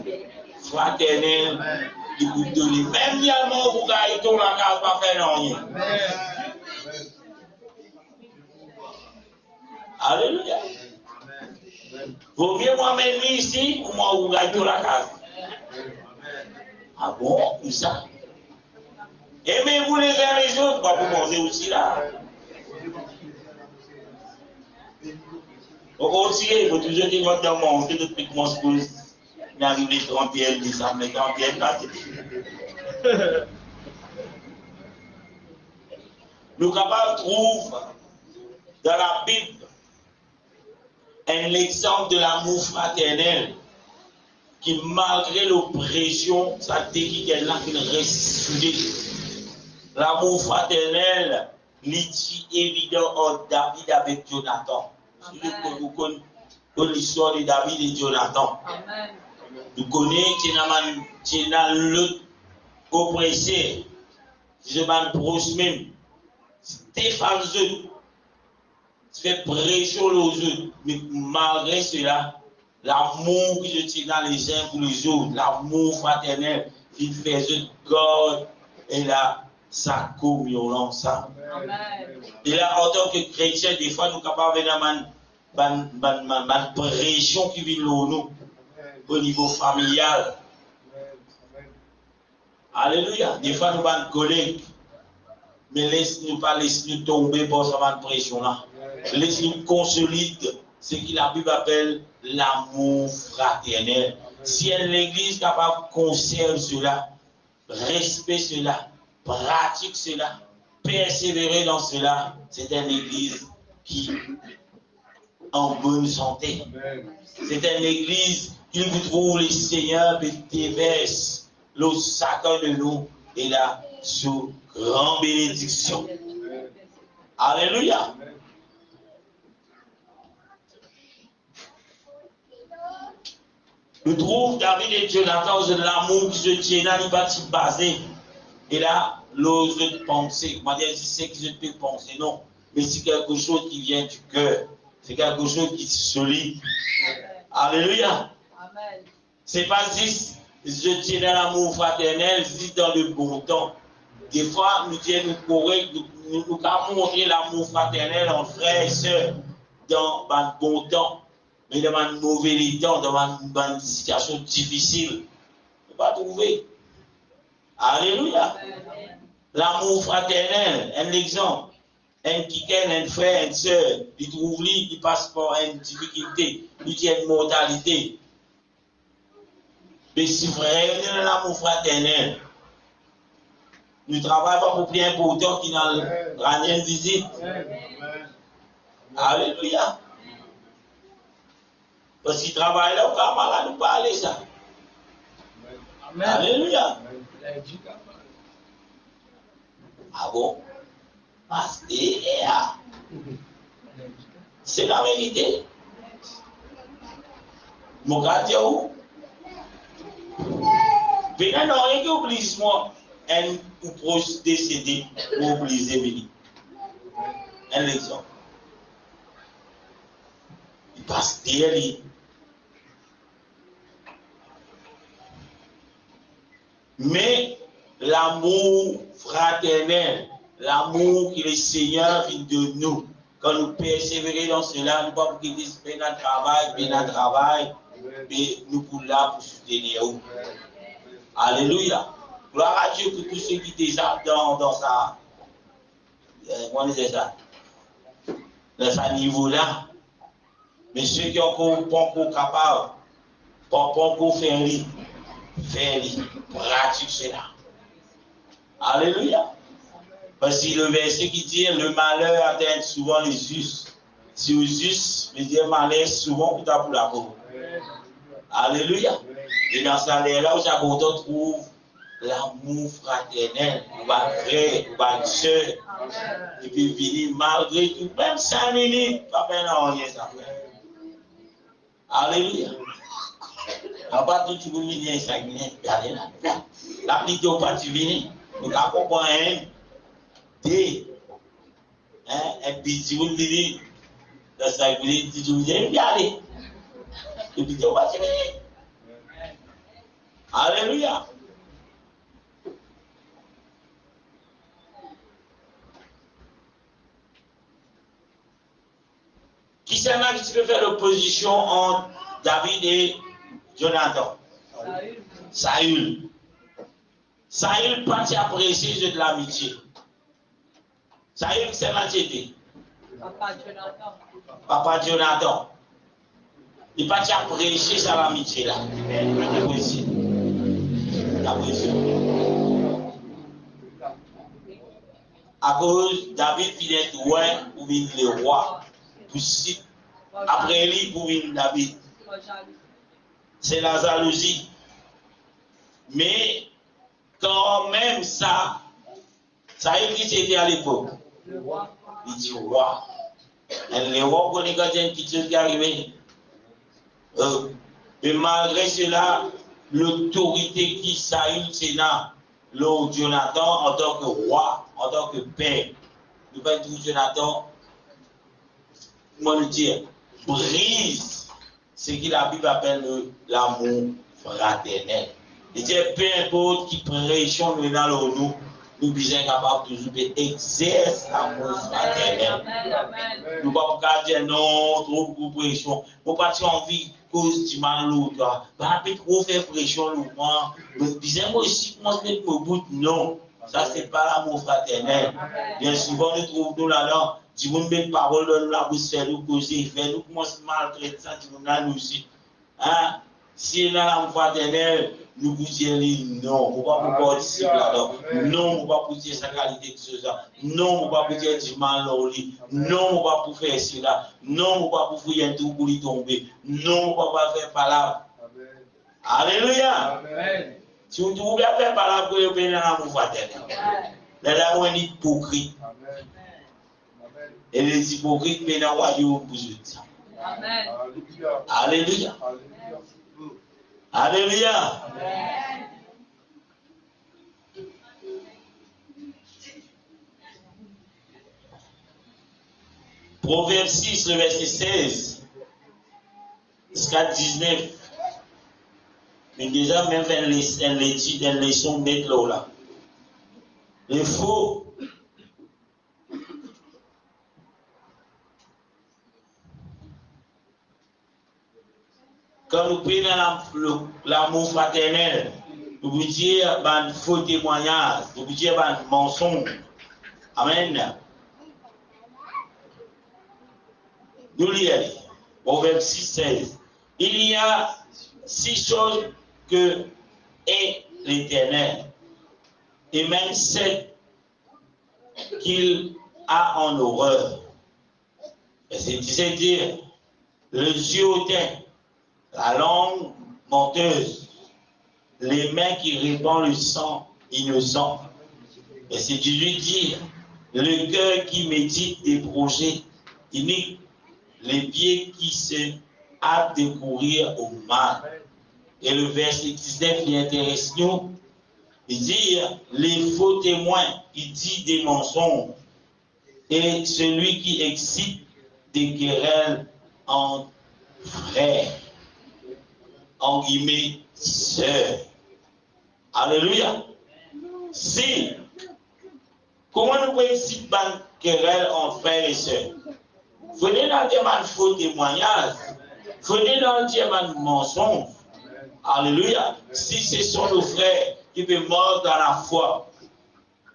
fraternel, il peut donner. Même si vous gagnez tout, la case pas faire rien. Alléluia. Vaut mieux moi-même ici, ou moi vous gagnez tout la case. Ah bon, tout ça. Aimez-vous les uns les autres, pas pour manger aussi là. Au conseiller, il faut toujours dire que dans mon monde, depuis que mon spouse est arrivé 30 pieds, 10 ans, mais 30 pieds, là, nous capables de trouver dans la Bible un exemple de l'amour fraternel qui, malgré l'oppression, ça dit qu'il reste soudé. L'amour fraternel, l'est évident en David avec Jonathan. Vous connaissez l'histoire de David et Jonathan. Vous connaissez l'autre oppressé, je proche même. Stéphane Zeux, fait pression aux autres, mais malgré cela, l'amour qui je tire dans les uns pour les autres, l'amour fraternel qui fait eux God et là, ça communion ça. Et là, en tant que chrétien, des fois, nous sommes capables de faire une pression qui vit nous au niveau familial. Alléluia. Des fois, nous sommes collègues, mais laisse-nous pas laisser-nous tomber pour cette pression-là. Laisse-nous consolider ce que la Bible appelle l'amour fraternel. Si l'Église est capable de conserver cela, respecter cela, pratique cela, persévérer dans cela, c'est une église qui est en bonne santé. C'est une église qui vous trouve le Seigneur et déverse le sacre de nous et là sous grande bénédiction. Alléluia. Nous trouvons David et Jonathan de l'amour qui se tient dans les bâtiments basés. Et là, l'ose de penser, comment dire, je sais que je peux penser, non. Mais c'est quelque chose qui vient du cœur. C'est quelque chose qui est solide. Alléluia. Amen. C'est pas juste, je tiens dans l'amour fraternel, juste dans le bon temps. Des fois, nous disons, nous pouvons montrer l'amour fraternel entre frères et sœurs dans le bon temps. Mais dans un mauvais temps, dans une situation difficile, on ne peut pas trouver. Alléluia. L'amour fraternel, un exemple. Un quelqu'un, un frère, une soeur, il trouve lui, il passe par une difficulté, il tient une mortalité. Mais si vraiment dans l'amour fraternel, nous ne travaillons pas pour plus important qui n'a rien de visite. Alléluia. Parce qu'il travaille là, on va mal nous parler ça. Amen. Alléluia. Ah bon? C'est la vérité. Mon gars, Dieu, mais non, rien que oblige-moi, un ou proche décédé, ou oblige venir. un exemple. Il passe derrière lui. Mais l'amour fraternel, l'amour que le Seigneur vient de nous, quand nous persévérons dans cela, nous ne pouvons pas quitter notre travail, mais nous sommes là pour soutenir. Alléluia. Gloire à Dieu pour tous ceux qui sont déjà dans sa. Comment on dit ça? Dans ce niveau-là. Mais ceux qui sont pas encore capables, pas encore faire, pratique cela. Alléluia. Parce que le verset qui dit le malheur atteint souvent les justes. Si les justes, veut dire malheur souvent pour la pauvre. Alléluia. Et dans ça, là où on trouve l'amour fraternel, ou va frère, ou va soeur, qui peut venir malgré tout, même 5 minutes, pas peine à rien ça fait. Alléluia. En bas, tout le monde vient 5 minutes, regardez là. La petite au pas, tu viens, nous avons compris un, et puis si vous me dites, dans 5 minutes, tu me dis, regardez. Et puis au pas, tu viens. Alléluia. Qui c'est là qui peut faire l'opposition entre David et Jonathan? Saül. Saül partit apprécier de l'amitié. Saül, c'est l'amitié. Papa Jonathan. Il partit apprécier ça l'amitié là. Apprécier. À cause David vient être roi ou vient le roi. Après lui, pour venir David. C'est la jalousie. Mais quand même ça a été à l'époque. Il dit roi. Le roi connaît quand il y a une petite chose qui est arrivée. Mais malgré cela, l'autorité qui Saül Sénat, l'autre Jonathan en tant que roi, en tant que père. Nous pas dire Jonathan. Comment le dire, brise ce que la Bible appelle l'amour fraternel. Et peu importe qui prêchons nous dans nous, nous sommes capables toujours d'exercer l'amour fraternel. Nous ne pouvons pas dire non, trop beaucoup de pression. Nous ne pouvons pas envie cause du mal l'autre. Nous ne pouvons pas faire pression nous. Nous disons aussi, moi je vais me bout, non. Ça, ce n'est pas l'amour fraternel. Bien souvent, nous trouvons là-dedans. Si vous mettez parole dans la bouche, faire nous causer, faire nous commencer à maltraiter ça, nous aussi. Hein? Si il y a l'amour fraternel, nous vous disons non, on ne va pas participer là-dedans. Non, on ne va pas dire sa qualité de ce genre. Non, on ne va pas dire du mal dans le lit. Non, on ne va pas faire cela. Non, on ne va pas faire un tout pour lui tomber. Non, on ne va pas faire palabre. Alléluia. Amen. Si vous pouvez faire palabre pour vous bénir l'amour fraternel. Là, on est hypocrite. Et les hypocrites peuvent envoyer au bout de ça. Amen. Alléluia. Alléluia. Amen. Proverbe 6, le verset 16 jusqu'à 19. Mais déjà, même faire une leçon bête là. Les faux. Quand nous prenons l'amour fraternel, nous pouvons dire un faux témoignage, nous pouvons dire un mensonge. Amen. Nous lisons, Proverbe 6, 16. Il y a 6 choses que est l'Éternel, et même 7 qu'il a en horreur. Et c'est dire, le yeux hautain, la langue menteuse, les mains qui répandent le sang innocent. Et c'est de lui dire, le cœur qui médite des projets iniques, les pieds qui se hâtent de courir au mal. Et le verset 19, il intéresse nous. Il dit, les faux témoins, il dit des mensonges. et celui qui excite des querelles entre frères, en guillemets, sœurs. Alléluia. Si, comment nous pouvons exciter des querelles entre frères et sœurs? Venez dans le faux témoignage, venez dans le mensonge. Alléluia. Si ce sont nos frères qui peuvent mordre dans la foi,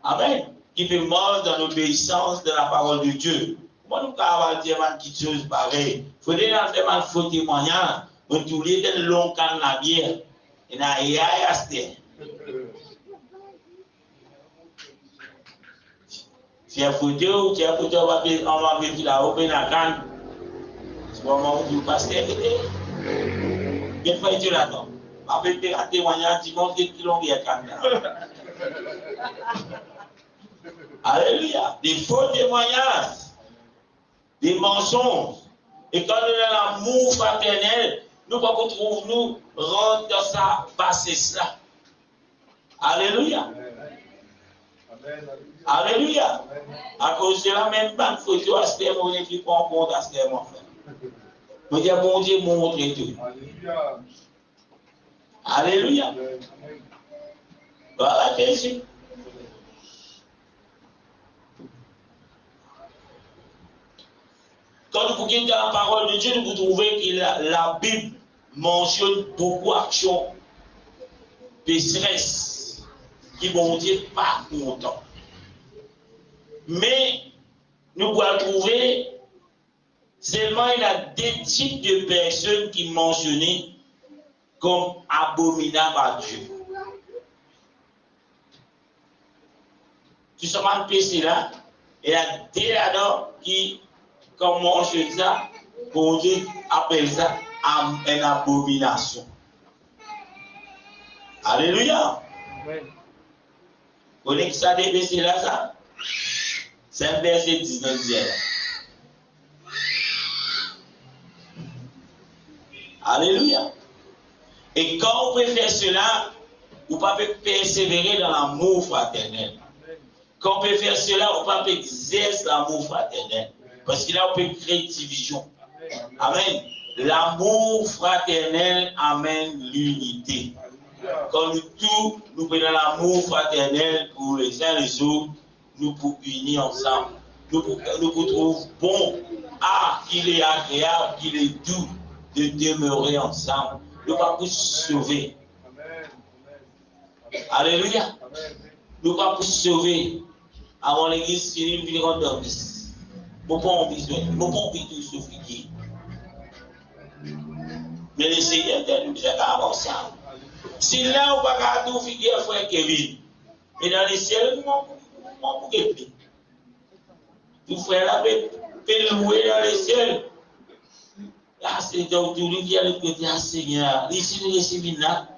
amen, qui peuvent mordre dans l'obéissance de la parole de Dieu, comment nous pouvons avoir des petites choses pareilles? Venez dans le faux témoignage, vous trouvez des longs cannes la bière, et n'a rien à acheter. Si un photo, on va mettre la open à canne. C'est le moment où vous passez. Bien fait, tu l'attends. Avec des témoignages, tu montres des kilomètres à canne. Alléluia. Des faux témoignages, des mensonges. Et quand nous avons l'amour fraternel, nous pouvons nous rendre dans ça, passer cela. Alléluia. Alléluia. À cause de la même pas de photo, à ce terme, on n'est plus pas en compte à ce terme, en fait. Nous disons, bon Dieu, montre tout. Alléluia. Voilà, Jésus. Quand vous regardez dans la parole de Dieu, vous trouvez que la Bible mentionne beaucoup d'actions pécheresses qui vont dire pas content. Mais nous pouvons trouver seulement il y a deux types de personnes qui sont mentionnées comme abominables à Dieu. Tout simplement le péché là, il y a deux là-dedans qui, comme mentionne ça, pour Dieu appelle ça une abomination. Alléluia. Vous connaissez ça des péchés là, ça? C'est un verset 19. Alléluia. Et quand on peut faire cela, on peut persévérer dans l'amour fraternel. Quand on peut faire cela, on peut exercer l'amour fraternel. Parce que là, on peut créer une division. Amen. L'amour fraternel amène l'unité. Quand nous prenons l'amour fraternel pour les uns et les autres, nous pouvons unir ensemble. Nous pouvons trouver bon, qu'il est agréable, qu'il est doux de demeurer ensemble. Nous pouvons sauver. Alléluia. Nous pouvons sauver. Avant l'église, c'est une vie grande. Nous pouvons besoin. Nous pouvons tout souffrir. Mais le Seigneur nous a avancé. Si là, on va pas tout faire, frère Kevin. Mais dans les ciels, nous pouvons plus. Tout frère là, peut louer dans les ciels. Là, c'est donc tout le monde qui a le côté à Seigneur. Ici, nous recevons là.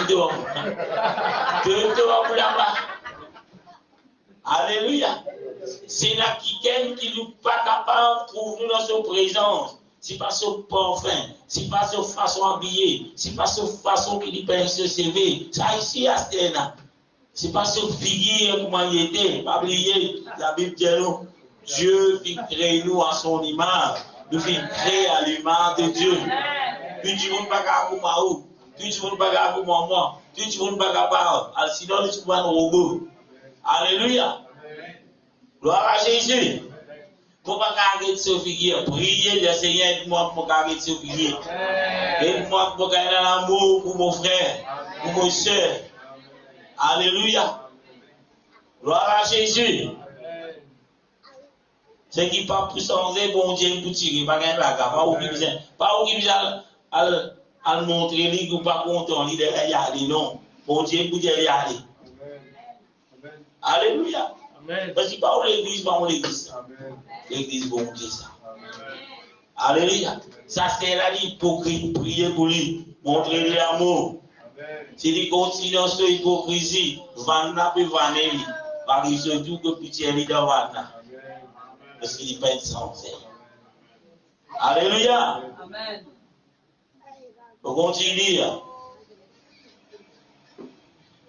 Dehors là-bas. Alléluia. C'est là quelqu'un qui nous pas capable de trouver dans sa présence. C'est pas son parfum, c'est pas sa façon habillée, c'est pas sa façon qu'il peut se servir. Ça ici à Stena. C'est pas sa figure comment il était. Pas oublier, la Bible dit nous, Dieu fit créer nous à son image. Nous fit créer à l'image de Dieu. Puis tu ne peux pas pour moi, puis tu ne peux pas pour moi, puis tu ne peux pas pour sinon tu vas un robot. Alléluia. Gloire à Jésus. Pour pas arrêter ce figure, priez le Seigneur, aide-moi pour arrêter ce figure. Aide-moi pour gagner l'amour pour mon frère, pour mon soeur. Alléluia. Gloire à Jésus. Ce qui pas pour changer, bon Dieu, pour tirer, pas gagner la gamme, pas oublier à montrer, lui, ou pas content, il est y aller, non. Bon Dieu, pour dire y aller. Alléluia. Parce que pas l'église, pas l'église. L'église, bon Dieu, ça. Alléluia. Ça, c'est là l'hypocrite. Priez pour lui. Montrez-lui l'amour. S'il continue dans cette hypocrisie, Vanna peut vanner. Parce qu'il se dit que pitié est dans Vanna. Parce qu'il n'est pas une sincère. Alléluia. Amen. On continue.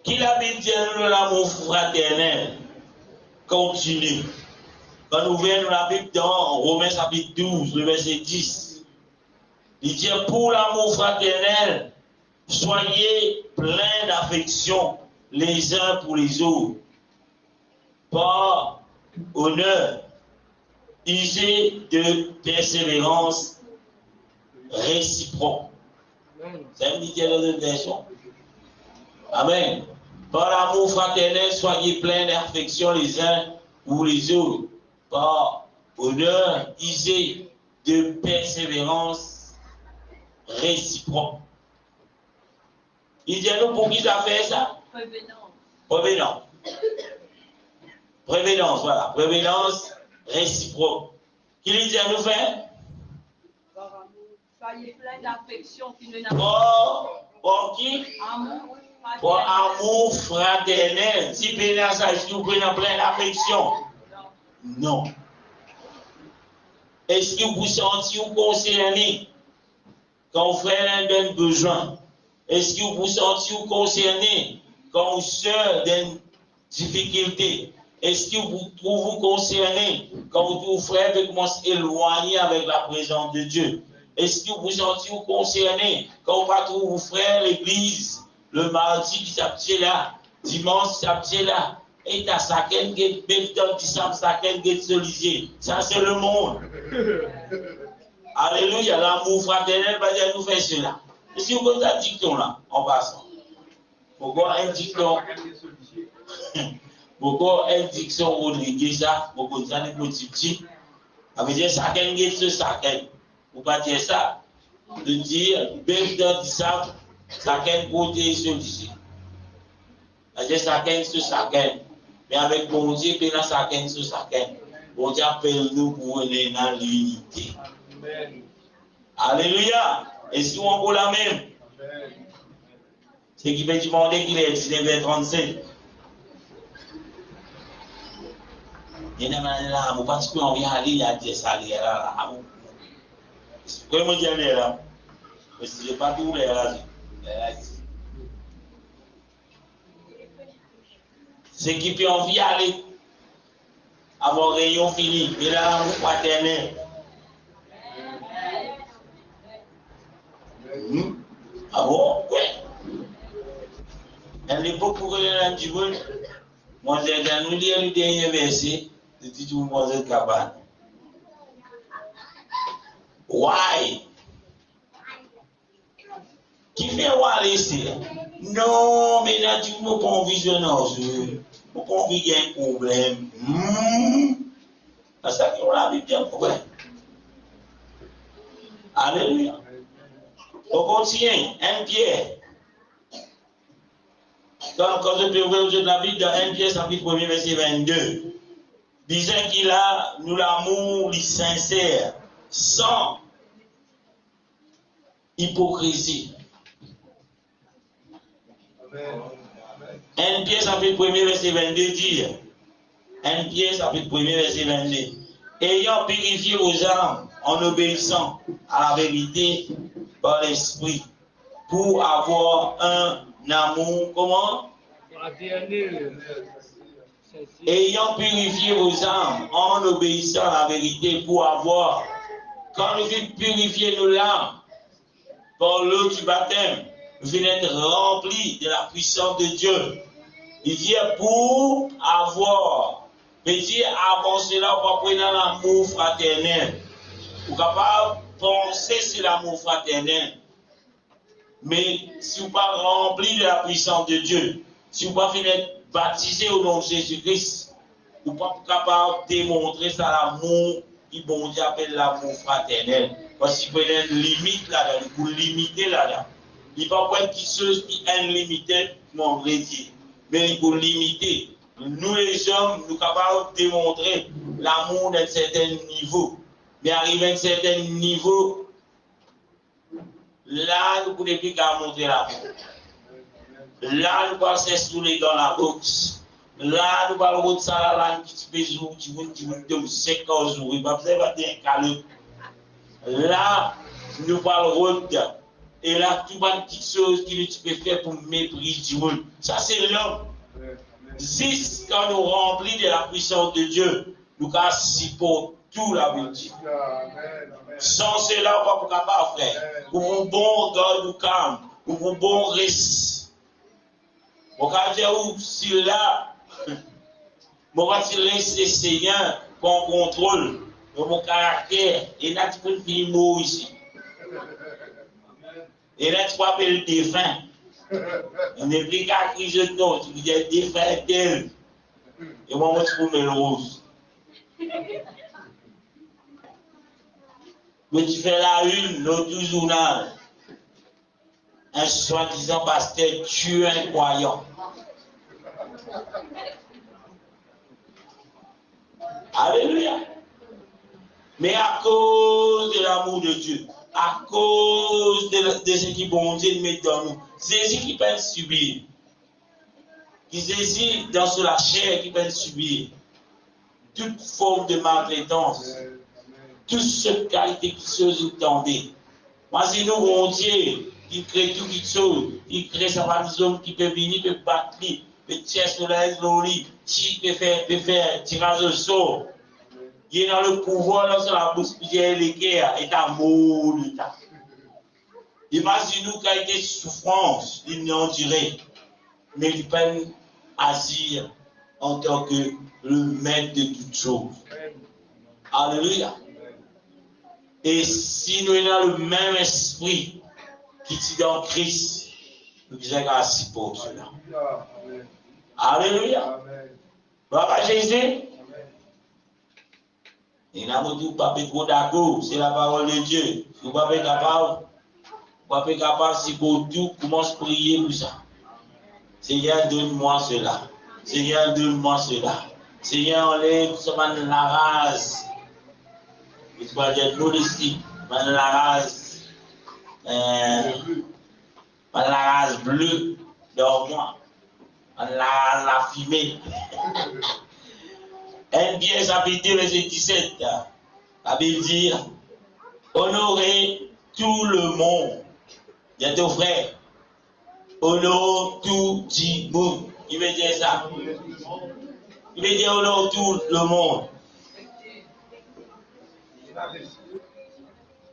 Qu'il habite dans l'amour fraternel. Continue. Quand nous ouvrons la Bible dans Romains chapitre 12, le verset 10, il dit pour l'amour fraternel, soyez pleins d'affection les uns pour les autres, par honneur, usez de persévérance réciproque. C'est une littérature de version. Amen. Par l'amour fraternel, soyez pleins d'affection les uns pour les autres. Par honneur, usez de persévérance réciproque. Il dit à nous pour qui ça fait ça? Prévénance. Prévénance, voilà. Prévénance réciproque. Qui lui dit à nous faire? Soyez pleins d'affection qui ne n'a pas. Pour qui? Amour. Pour amour fraternel. Si vous prenez ça, est-ce que vous prenez plein d'affection? Non. Est-ce que vous sentez concerné quand vous frère a un besoin? Est-ce que vous sentez concerné quand vous soeur a une difficulté? Est-ce que vous trouvez concerné quand vous frère commence à éloigner avec la présence de Dieu? Est-ce que vous sentez concerné quand vous trouvez vos frères à l'église le mardi qui s'appelle là, dimanche qui s'appelle là, et t'as ça qu'elle get belle temps qui ça qu'elle get solisé. Ça c'est le monde. Alléluia, l'amour fraternel va dire nous faire cela. Et si vous avez un dicton là, en passant, pourquoi un dicton? Pourquoi un dicton Rodriguez ça, pourquoi ça n'est pas petit? Ça veut dire ça qu'elle get ce ça qu'elle. Vous pas dire ça, de dire belle temps qui ça qu'elle côté solisé. C'est chacun sur chacun. Mais avec bon Dieu, il y a chacun sur chacun. Bon Dieu appelle nous pour aller dans l'unité. Alléluia. Est-ce qu'on encore la même? C'est qui veut demander qu'il est 19h37. Il y a un là, parce qu'on vient aller, il y a des salaires là. Comment dire là? Parce que je n'ai pas tout là. C'est qui peut envie d'aller avoir rayon fini, mais là, l'amour fraternel. Ah bon? Oui. À l'époque, pour aller dans le monde, moi, j'ai nous lire le dernier verset de Titou Moses Cabane. Why? Qui fait voir ici? Non, mais là, tu ne peux pas envisionner. Pourquoi on vit un problème? C'est ça qu'on a vu un problème. Alléluia. On continue. 1 Pierre. Quand je peux ouvrir de la Bible dans 1 Pierre, chapitre 1er, verset 22, disant qu'il a, nous l'amour, il sincère, sans hypocrisie. 1 Pierre, chapitre 1er, verset 22 dit, 1 Pierre, chapitre 1er, verset 22, ayant purifié vos âmes en obéissant à la vérité par l'esprit, pour avoir un amour, comment? Ayant purifié vos âmes en obéissant à la vérité, pour avoir, quand nous venons purifier nos âmes par l'eau du baptême, nous venons être remplis de la puissance de Dieu. Il dit pour avoir, mais dit avant cela, on va prendre l'amour fraternel. Vous n'êtes pas penser sur l'amour fraternel. Mais si vous pas rempli de la puissance de Dieu, si vous pas finir baptisé au nom de Jésus-Christ, vous pas capable de démontrer ça l'amour qui bon Dieu appelle l'amour fraternel. Parce qu'il y a une limite là-dedans, il faut limiter là-dedans. Il ne faut pas quelque chose qui est illimité, mon vrai Dieu. Mais il faut limiter. Nous les hommes, nous sommes capables de démontrer l'amour d'un certain niveau. Mais arrivé à un certain niveau, là, nous ne pouvons plus qu'à montrer l'amour. Là, nous passons sous les dans la boxe. Là, nous parlons de ça, là, qui se fait jour, qui vous 5 jours, il va faire un calme. Là, nous parlons de et là, tout le petite chose qui tu peux faire pour mépriser du monde. Ça, c'est l'homme. Juste quand nous remplis de la puissance de Dieu, nous avons si pour tout la vie. Sans cela, on va pas capable faire. Pour un bon regard du calme, pour un bon risque. On va dire si là, on va laisser Seigneur qu'on contrôle mon caractère. Et là, tu peux le faire mot ici. Et là, tu peux appeler le défunt. On n'est plus qu'à crier de nom, tu peux dire défunt tel. Et moi, tu peux mettre le rose. Mais tu fais la une, l'autre journal. Un soi-disant pasteur tue un croyant. Alléluia. Mais à cause de l'amour de Dieu, à cause de ce qui bon Dieu met dans nous, c'est ce qui peut subir. Qui saisit dans la chair qui peut subir toute forme de maltraitance, toute cette qualité qui se tendait. Moi, c'est nous, bon Dieu, qui crée tout quelque chose, qui crée sa partisane qui peut venir, peut battre, peut tirer sur le lit, qui peut faire tirage au sort. Il est dans le pouvoir, dans la bouche, puis l'équerre, et amour de ta. Imaginez-nous qu'il y a des souffrances, il n'y en dirait, mais il peut agir en tant que le maître de toutes choses. Alléluia. Et si nous avons le même esprit qui est dans Christ, nous sommes assis pour cela. Alléluia. Papa Jésus, il n'a pas trop d'accord, c'est la parole de Dieu. Vous ne pouvez pas capable, si pour tout, commence à prier pour ça. Seigneur, donne-moi cela. Seigneur, donne-moi cela. Seigneur, enlève ce man la race. Il faut dire nous ici, man la race. Man la race bleue dans moi. Man la fumée. Un bien chapitre verset 17. La Bible dit honorez tout le monde. Bientôt frère. Honore tout le monde. Il veut dire ça. Il veut dire honore tout le monde.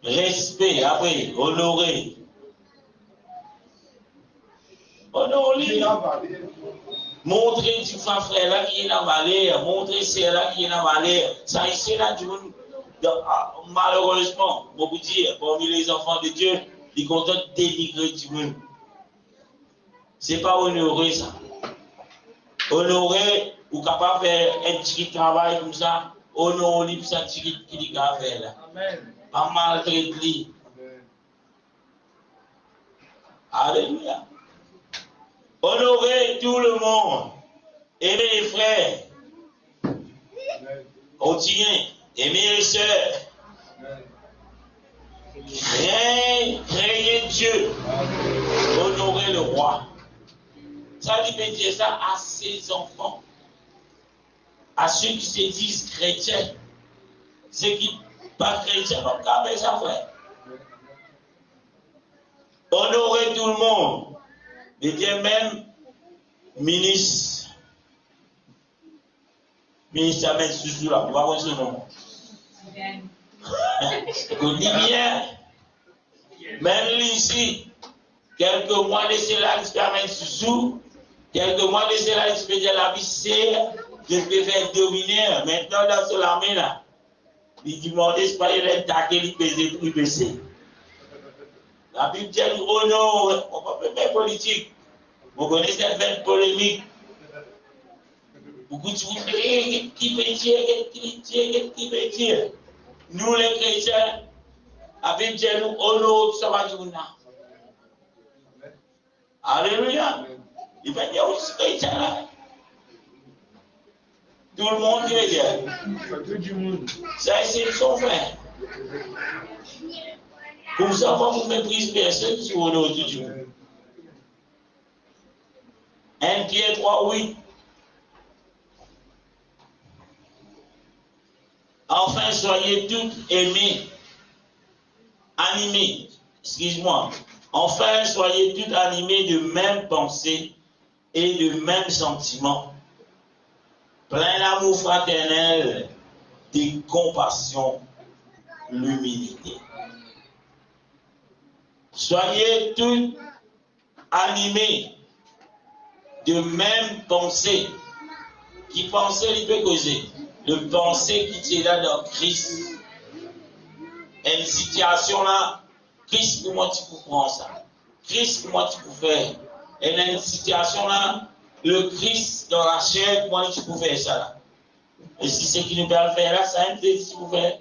Respect, après, honorer. Honorer. Montrer du frère là qui est dans la valeur. Montrer c'est là qui est dans la valeur. Ça ici là, du monde. Malheureusement, on peut dire, parmi les enfants de Dieu, ils sont contents de dénigrer du monde. C'est pas honorer ça. Honorer, ou capable de faire un petit travail comme ça, honorer pour ça qui dit qu'à faire là. Pas maltraiter. Alléluia. Honorer tout le monde. Aimer les frères. Continuez. Aimer les sœurs. Créer Dieu. Honorer le roi. Ça lui peut dire ça à ses enfants, à ceux qui se disent chrétiens, ceux qui ne sont pas chrétiens, donc avec ça, frère. Honorer tout le monde, de dire même ministre Amen Soussou là, vous va voir ce nom. On dit bien, même ici, quelques mois de cela, il Amen Soussou. Quelques mois de cela, je peux dire la vie c'est, je peux faire dominer. Maintenant, dans ce l'armée là, il dit, mon esprit, il est taqué, il pesait, il baissait. La Bible dit, oh non, on ne peut pas faire politique. Vous connaissez cette polémique. Beaucoup de gens disent, qui peut dire, nous les chrétiens, la Bible dit, nous, oh non, ça va dire, alléluia. Il va dire aussi chrétien là. Tout le monde veut dire. Ça, c'est son frère. Comme ça, on ne méprise personne sur le nom de Dieu. 1 Pierre 3, 8. Enfin, soyez tous aimés, animés. Excuse-moi. Enfin, soyez tous animés de même pensée et de même sentiment, plein d'amour fraternel de compassion, l'humilité. Soyez tous animés de même pensée. Qui pensait, il peut causer. De pensée qui est là dans Christ. Et une situation là, Christ pour moi tu peux prendre ça. Christ pour moi tu peux faire. Et dans une situation là, le Christ dans la chair pour moi tu peux faire ça là. Et si c'est qui nous peut le faire là, ça aime des tu peux faire.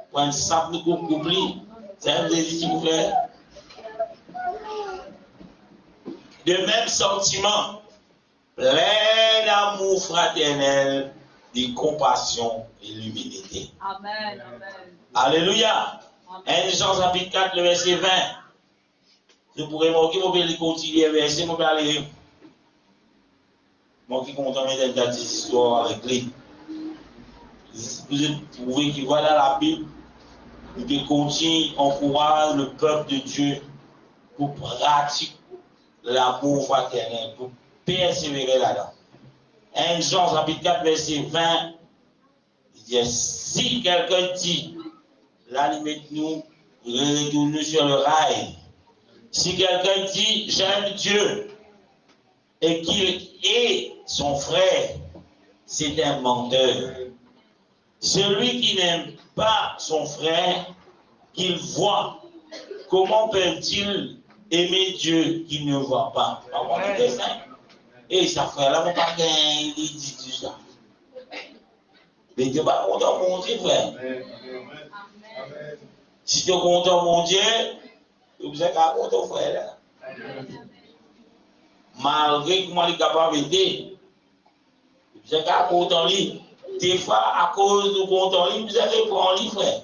Pour un simple coupli, ça aime des tu peux faire. De même sentiment, plein d'amour fraternel, de compassion et l'humilité. Amen, amen. Alléluia. 1 Jean chapitre 4, le verset 20. Je pourrais manquer, je vais continuer le verset, je vais aller. Moi qui compte mettre des histoires avec lui. Vous trouvez qu'il va dans la Bible, il continue, encourage le peuple de Dieu pour pratiquer l'amour fraternel, pour persévérer là-dedans. 1 Jean chapitre 4, verset 20, il dit, si quelqu'un dit, là, nous retournons sur le rail. Si quelqu'un dit, j'aime Dieu, et qu'il est son frère, c'est un menteur. Celui qui n'aime pas son frère, qu'il voit, comment peut-il aimer Dieu qu'il ne voit pas? Et sa frère là, mon pas il dit tout ça. Mais tu n'es pas content, mon Dieu, frère. Si tu es content, mon Dieu, tu es content, ton frère là. Malgré que moi, je suis capable d'aider, tu es content, lui. Des fois, à cause de content, lui, vous avez pris lui, frère.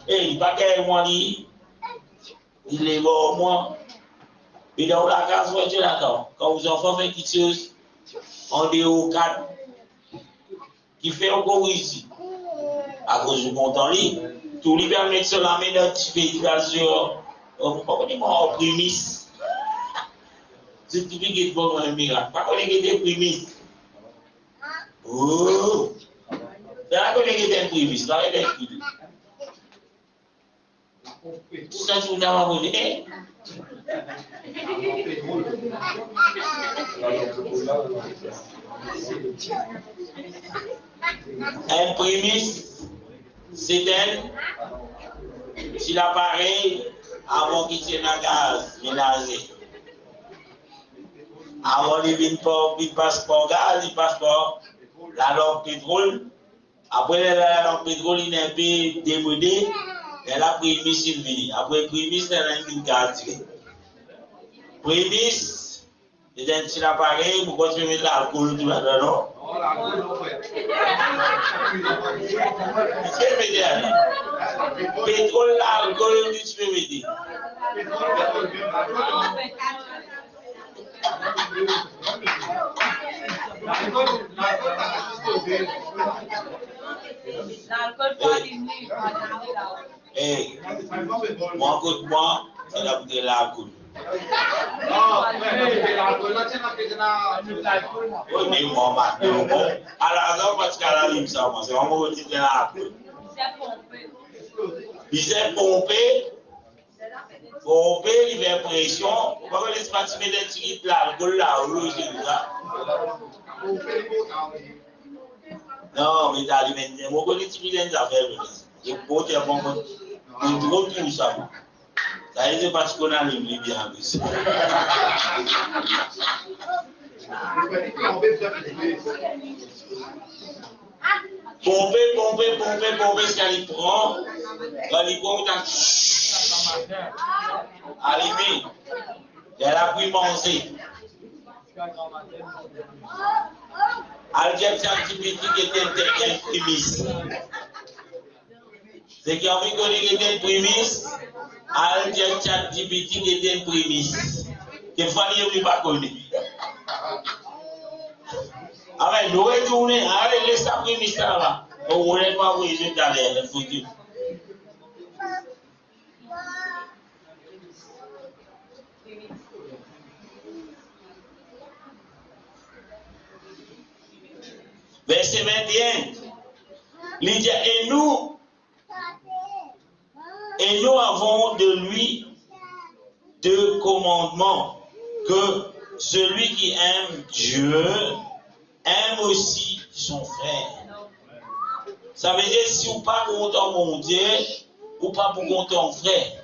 Et il n'est pas qu'à moi, lui. Il est mort, moi. Et dans la case, vous êtes là-dedans. Quand vos enfants font quelque chose, on est au cadre qui fait encore ici. À cause du content, lui. Tout lui permet de se la mettre dans le petit festival on ne peut pas en prémisse. C'est tout qui est bon un miracle. Pas qu'on ait des prémices. Oh! C'est là qu'on ait des prémices. Là, il y a des prémices. Tout ça, tu n'as pas voulu. Un prémisse, c'est elle, s'il apparaît avant qu'il tienne la gaz ménager. Avant il passe par gaz, il passe par la lampe pétrole. Après la lampe pétrole, il est un peu démodé. Et la prémisse, il vient. Après prémisse, il y a une gaz. Prémisse, c'est un petit appareil pour continuer à mettre l'alcool tout là-dedans, non? Non, l'alcool, non, frère. C'est médiane. Pétrole, l'alcool, tu peux m'aider. L'alcool pas allumé. Eh, moi, écoute-moi, c'est la bouteille l'alcool. Oui, mais moi, maintenant, à la raison, parce qu'à la limite, ça, c'est vraiment un petit l'alcool. Il s'est pompé. Pompé, il fait pression. On va laisser pas tirer des tickets l'alcool là, ou l'eau, c'est ça. Non, mais t'as allumé, moi, je connais des affaires. Je peux te répondre. Je trouve tout ça. Ça veut dire parce qu'on a les bien. Pomper, ce qu'elle prend. Quand il prend, il a allumé. Elle a pris manger. Algèbre scientifique était un prémisse. C'est qui a envie qu'on était une prémisse. Algèbre scientifique était une prémisse. Que Fanny ne pas connu. Avec nous retourner, allez, laisse la prémisse là-bas. On ne voulait pas vous les étaler, il faut dire. Verset 21. Il dit, et nous avons de lui deux commandements, que celui qui aime Dieu aime aussi son frère. Ça veut dire, si vous pas content mon Dieu, ou pas pour content frère.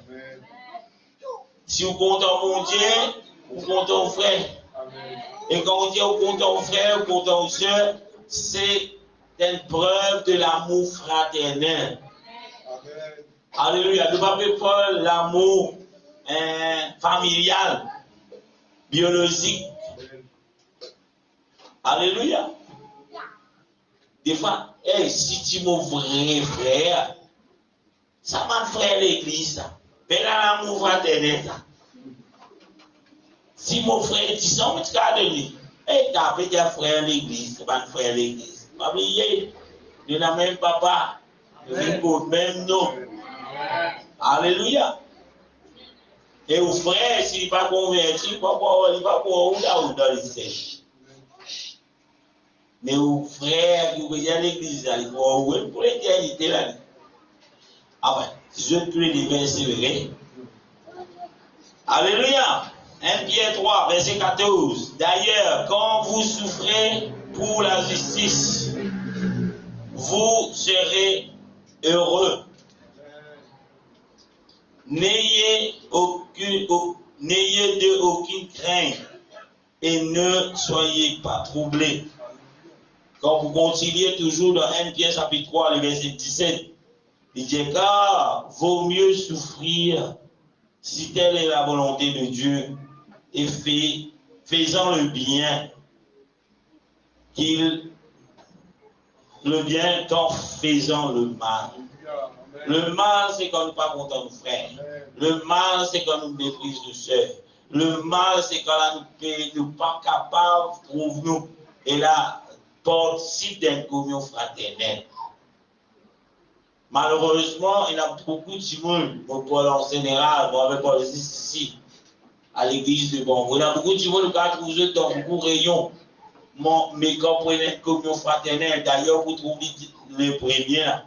Si vous content mon Dieu, vous content frère. Et quand on dit vous content frère, vous content soeur, c'est une preuve de l'amour fraternel. Alléluia. Ne pas pas l'amour familial, biologique. Alléluia. Des fois, hey, si tu es mon vrai frère, ça m'a frère l'église. Mais là, l'amour fraternel. Si mon frère dit ça, on te donné. Et tu as fait un frère l'église, c'est pas un frère l'église. Pas oublier, il n'a même papa, il n'a même nom. Alléluia. Et au frère, s'il n'est pas converti, il va pas dans le ciel. Mais au frère, qui veut à l'église, il va pour l'éternité là. Ah ouais, je peux les versets vrais. Alléluia. 1 Pierre 3, verset 14. D'ailleurs, quand vous souffrez pour la justice, vous serez heureux. N'ayez aucune crainte et ne soyez pas troublés. Quand vous continuez toujours dans 1 Pierre chapitre 3, le verset 17, il dit car vaut mieux souffrir si telle est la volonté de Dieu et faisant le bien qu'en faisant le mal. Le mal, c'est quand nous ne pas content de frère. Le mal, c'est quand nous méprise de soeur. Le mal, c'est quand nous ne sommes pas capables pour nous. Et là, participe d'une communion fraternelle. Malheureusement, il y a beaucoup de monde, en général, on avait pas ici, à l'église de Bongo. Il y a beaucoup de monde qui ont dans beaucoup de rayons. Mais quand vous prenez une communion fraternelle, d'ailleurs, vous trouvez les premiers.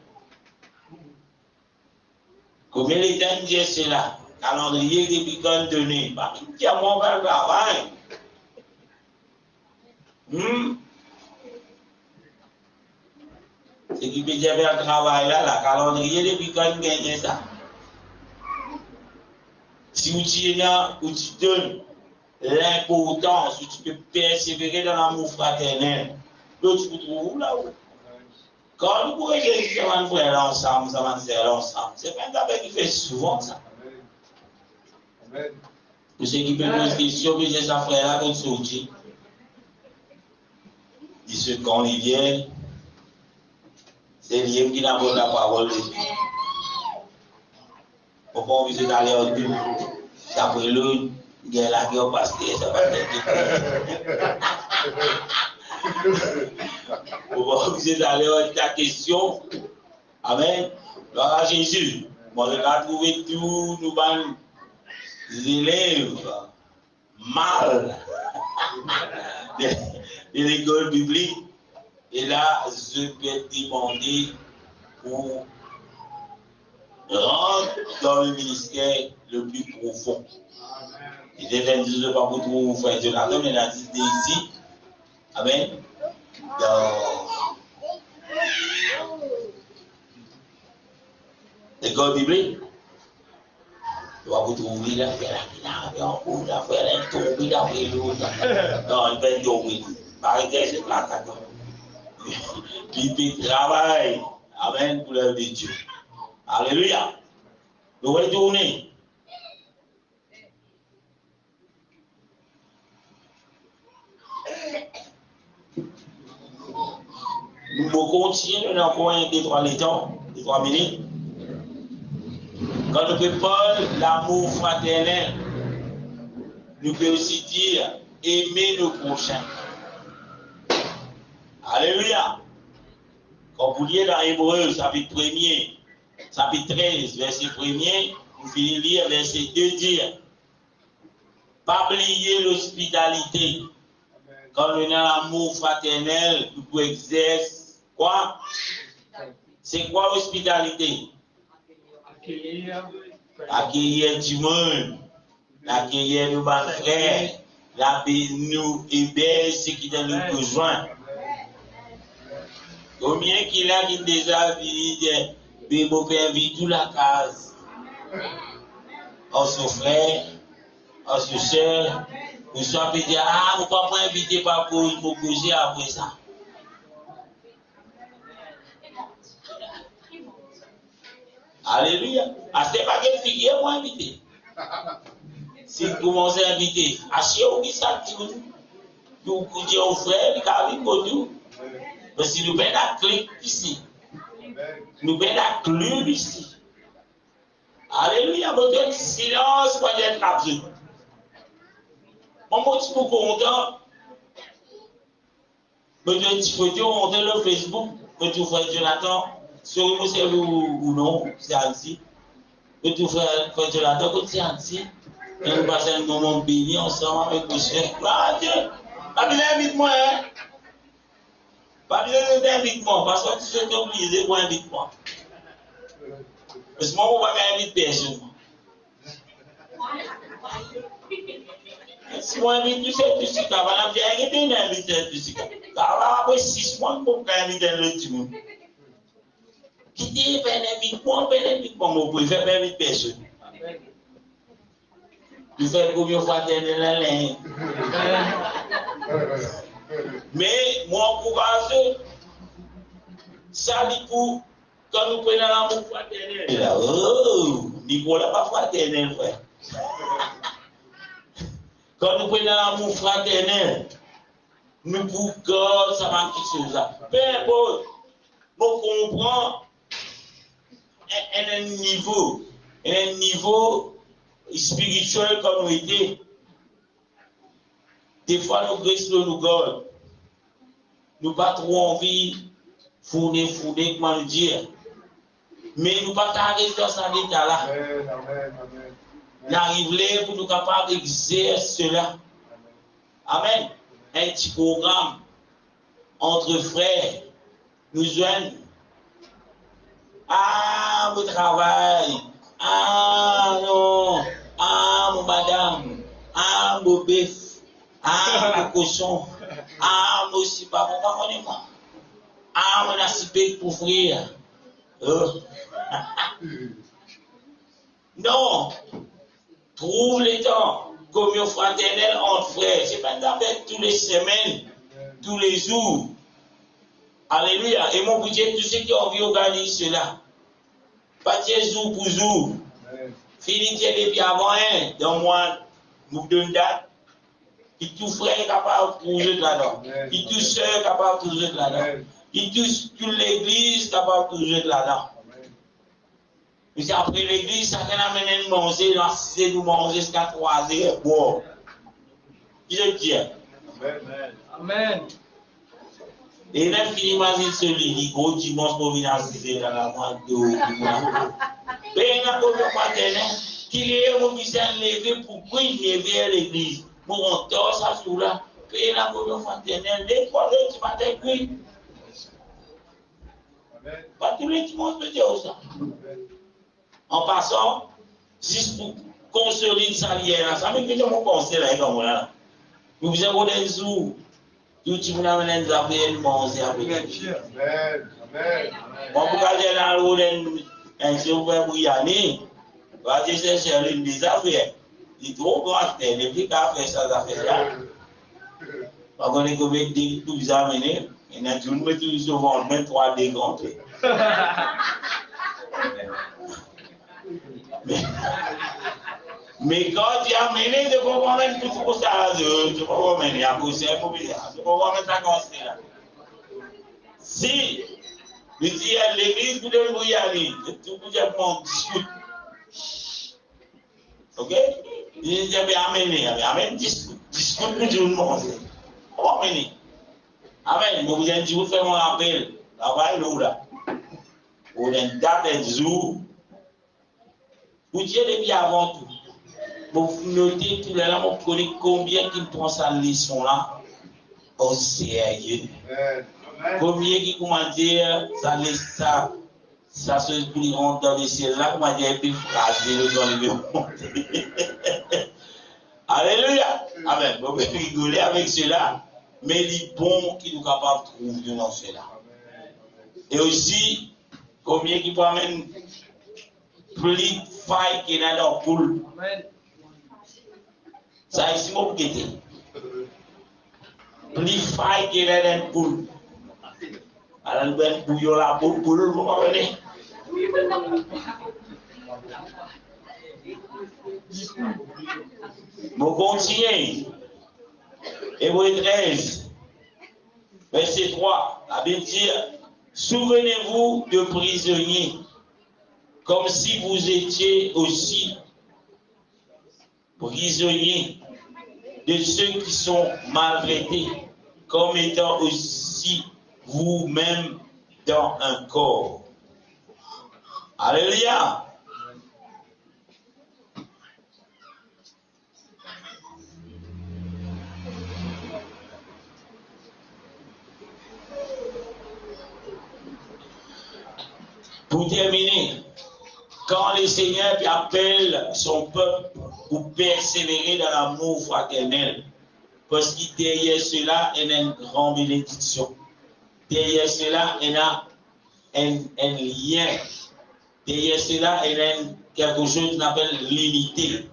Combien les temps disent cela? Calendrier depuis qu'on donné. Qui a mon père travail? C'est qui peut dire un travail là, la calendrier depuis quand on gagne ça. Si vous tirez là, ou tu donnes l'importance, où tu peux persévérer dans l'amour fraternel, l'autre tu peux trouver là-haut. Quand nous pourrions faire un frère ensemble, ça va faire ensemble. C'est pas un travail qui fait souvent ça. Pour ceux qui peuvent poser des questions, mais j'ai sa frère là comme sorti. Il se quand il vient. C'est lui qui n'a pas la parole. Pourquoi on veut d'aller au but? D'après lui, il y a la guerre parce que ça va être. Pourquoi on veut d'aller à ta question? Amen. Gloire à Jésus. Moi, je vais trouver tous nos élèves mal de l'école biblique. Et là, je peux demander pour rentrer dans le ministère le plus profond. Il est venu, je ne sais pas pour vous faire Jonathan, mais il a dit ici. Amen. Dans l'école biblique, tu vas vous trouver là, il y a faire un tour, il y a fait l'autre. Non, il va tomber. Par exemple, c'est l'attaquant. Puis il travaille. Amen pour l'œuvre de Dieu. Alléluia. Nous allons tourner. Nous continuons dans encore des 3 minutes. Quand nous peut parler l'amour fraternel, nous pouvons aussi dire aimer nos prochains. Alléluia. Quand vous lisez dans Hébreux, chapitre 1er, chapitre 13, verset 1er, vous finissez lire verset 2 dire pas oublier l'hospitalité. Quand on a l'amour fraternel, pour exercer quoi? C'est quoi l'hospitalité? Accueillir du monde, accueillir nos frères, nous aider ceux qui ont nous besoin. Combien qu'il a qui déjà venu de mon père vit toute la case. On se frère, on se soeur, nous sommes dire ah, vous ne pouvez pas inviter par pour bouger après ça. Alléluia. Ah, c'est pas quelle figure moi inviter. Si vous commencez à inviter, à chier ou qui ça qui vous dites aux frères, les carrés pour nous. Parce que nous venons la clé ici. Nous venons la clé ici. Alléluia. Mon Dieu, silence, pas d'être absent. Mon mot petit peu content. Mon Dieu, petit photo, on est le Facebook. Mon Dieu, frère Jonathan. Sur le c'est ou non, c'est ainsi. Mon Dieu, frère Jonathan, c'est ainsi. Et nous passons un moment béni ensemble avec le chef. Ah Dieu, pas bien invite-moi, hein. Pas bien invite-moi, parce que tu sais t'oublier, moi invite-moi. Parce que moi, on va m'inviter personne. Si moi invite, tu sais, tu sais, tu vas m'inviter, m'inviter, tu sais. Tu vas avoir 6 mois pour m'inviter le petit monde. Qui dit, invite-moi, moi, je préfère m'inviter personne. Tu fais combien de fois la ligne. Mais moi, courageux, ça dit pour quand nous prenons l'amour fraternel. Oh, Nicolas pas fraternel, frère. Quand nous prenons l'amour fraternel, nous pouvons ça va quelque chose là. Peu importe, on comprend un niveau spirituel comme nous était. Des fois, nous grissons nous gorge. Nous pas trop envie fourner, comment dire. Mais nous pas rester dans cet état-là. Nous arrivons pour nous capables d'exercer cela. Amen. Un petit programme entre frères. Nous joignons. Ah, mon travail. Ah, non. Ah, mon madame. Ah, mon bœuf. Ah, mon cochon. Ah, moi aussi, pas mon parent, moi. Ah, mon assipé pour frire. Non. Trouve les temps. Communion fraternelle entre frères. C'est pas d'abord tous les semaines, tous les jours. Alléluia. Et mon budget, tous ceux qui ont envie d'organiser cela. Pas de jour pour jour. Fini depuis avant un, dans moi, nous donne date. Qui tout frère est capable de trouver là-dedans. Qui tout soeur est capable de trouver là-dedans. Qui tout l'église est capable de trouver là-dedans. Mais après l'église, ça vient amener nous manger, nous manger jusqu'à 3 heures. Bon. Qui je dis? Amen. Et même qui imagine celui qui gros dimanche pour venir assister dans la moindre de mais il y a un partenaire qui est obligé de lever pour prier vers l'église. Pour on tord ça sous là. Et la communion fraternelle, les 3 heures du matin, puis. Pas tous les dimanches, peut dire ça. En passant, juste pour consolider ça hier, ça me fait mon conseil là, comme là. Nous vous avons des jours, tout le monde a des affaires, manger avec. Amen. Bon, pour aller dans le route, un chauffeur pour y aller, va chercher des affaires. Il trouve qu'on a fait, les filles qui ont fait ça, ça fait ça. Quand on est comme des tout examinés, il y a tout le monde qui souvent même 3 décomptés. Mais quand tu as mené, tu peux pas mettre tout ça, tu peux pas mener à pousser, tu peux pas mettre ça comme ça. Si, tu dis à l'église, vous devez y aller, tu peux dire qu'on discute. Ok? Il dit, amen, discute pour tout le monde. Comment amener? Amen, mais vous avez dit, vous faites mon appel, là, là. Vous avez une date, un jour. Vous dites depuis avant tout. Vous notez tout là, vous connaissez combien qui prend sa leçon là. au sérieux. Combien qui commence dire ça se plieront dans les ciels là, comment dire, et puis phraser le dans le monde. Alléluia. Amen. On peut rigoler avec cela, mais il est bon qu'il nous capable de trouver dans cela. Et aussi, combien qui peut amener plus de failles qu'il y a dans le poule. Ça ici, mon guetté. Plus de failles qu'il y a dans le poule. Alors, ben bouillon la poule, vous m'avez. Mon continue. Hébreux 13, verset 3, la Bible dit, souvenez-vous de prisonniers, comme si vous étiez aussi prisonniers de ceux qui sont maltraités, comme étant aussi vous-même dans un corps. Alléluia. Pour terminer, quand le Seigneur appelle son peuple pour persévérer dans l'amour fraternel, parce que derrière cela, il y a une grande bénédiction. Derrière cela, il y a un lien. Derrière cela, il y a quelque chose qu'on appelle l'unité.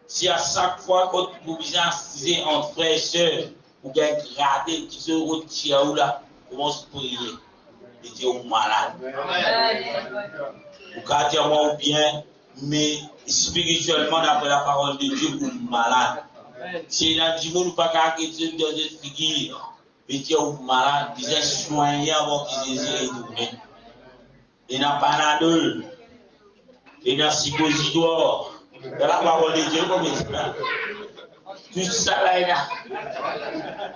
Si à chaque fois que vous visez entre frères et sœurs, vous avez gradé qui se retire là, commence à prier. Et dire aux malades. Vous pouvez dire moi ou bien, mais spirituellement, d'après la parole de Dieu, vous êtes malade. Si il y a du monde, pas qu'à Dieu dans une figure, et dire aux malades, ils sont soignés avant qu'ils aient retourné. Il n'y a pas Panadol, il y a Suppositoire. Dans la parole de Dieu, comme il dit, tout ça là,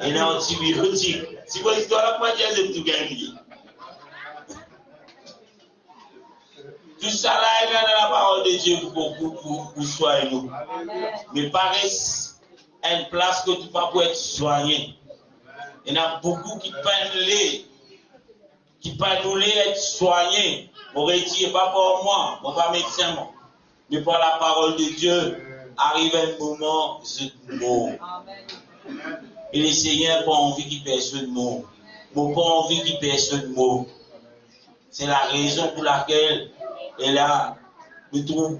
il y a antibiotique. Suppositoire, moi, j'ai tout gagné. Tout ça là, il y a dans la parole de Dieu pour soigner nous. Mais paraît une place que tu ne peux pas être soigné. Il y en a beaucoup qui peuvent être soignés. On ne retire pas pour moi, on pas médecin. Mais par la parole de Dieu, arrive un moment, je mort. Et le Seigneur n'a pas envie qu'il personne mort. Il n'a pas envie qu'il personne mort. C'est la raison pour laquelle et là, nous trouvons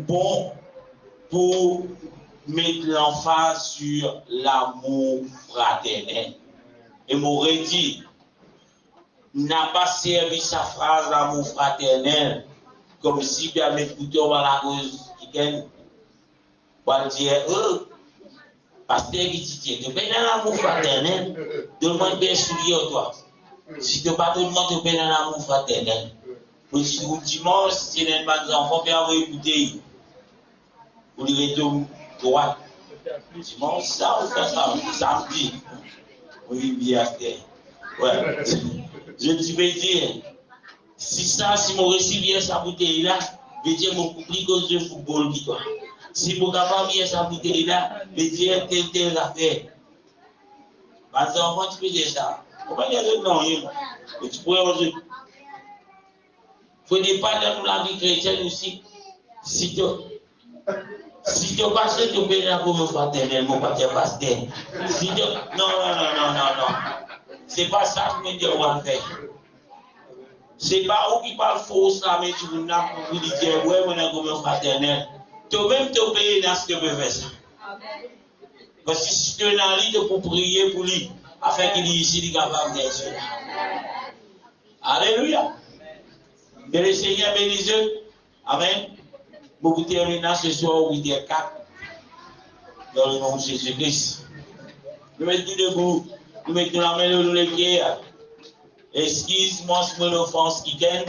bon pour mettre l'emphase sur l'amour fraternel. Et m'aurait dit, n'a pas servi sa phrase l'amour fraternel comme si bien m'écouter à la cause qui gagne. Pour dire, pasteur qui dit, tu fais l'amour fraternel, demande bien souillé toi. Si tu n'as pas tout le monde, tu peux dans l'amour fraternel. Ou dimanche, si tu n'as pas d'enfants, tu peux écouter. Ou les retours droits. Dimanche, ça, ou ça, samedi. Oui, bien, ouais. Je peux dire, si mon récit vient sa bouteille là, je vais dire mon plus cause de football qui toi. Si mon capable vient sa bouteille là, je vais dire telle affaire. Par exemple, tu peux dire ça. On va dire non, mais tu pourrais oser. Il faut pas dans la vie chrétienne aussi. Si tu passes, tu peux la pauvre fraternelle, mon père pasteur. Si tu. Non. C'est pas ça que Dieu va faire. C'est pas où qui parle faux, ça, mais tu n'as pas pour dire, ouais, mon pauvre fraternelle. Toi-même, tu peux dans ce que tu peux faire ça. Parce que si tu es dans l'île pour prier pour lui, afin qu'il y ait ici, il est capable de cela. Alléluia. Que le Seigneur bénisse. Amen. Beaucoup terminent ce soir au 8h04. Dans le nom de Jésus-Christ. Nous mettons debout. Nous mettons la main dans les pieds. Excuse-moi si mon offense qui gagne.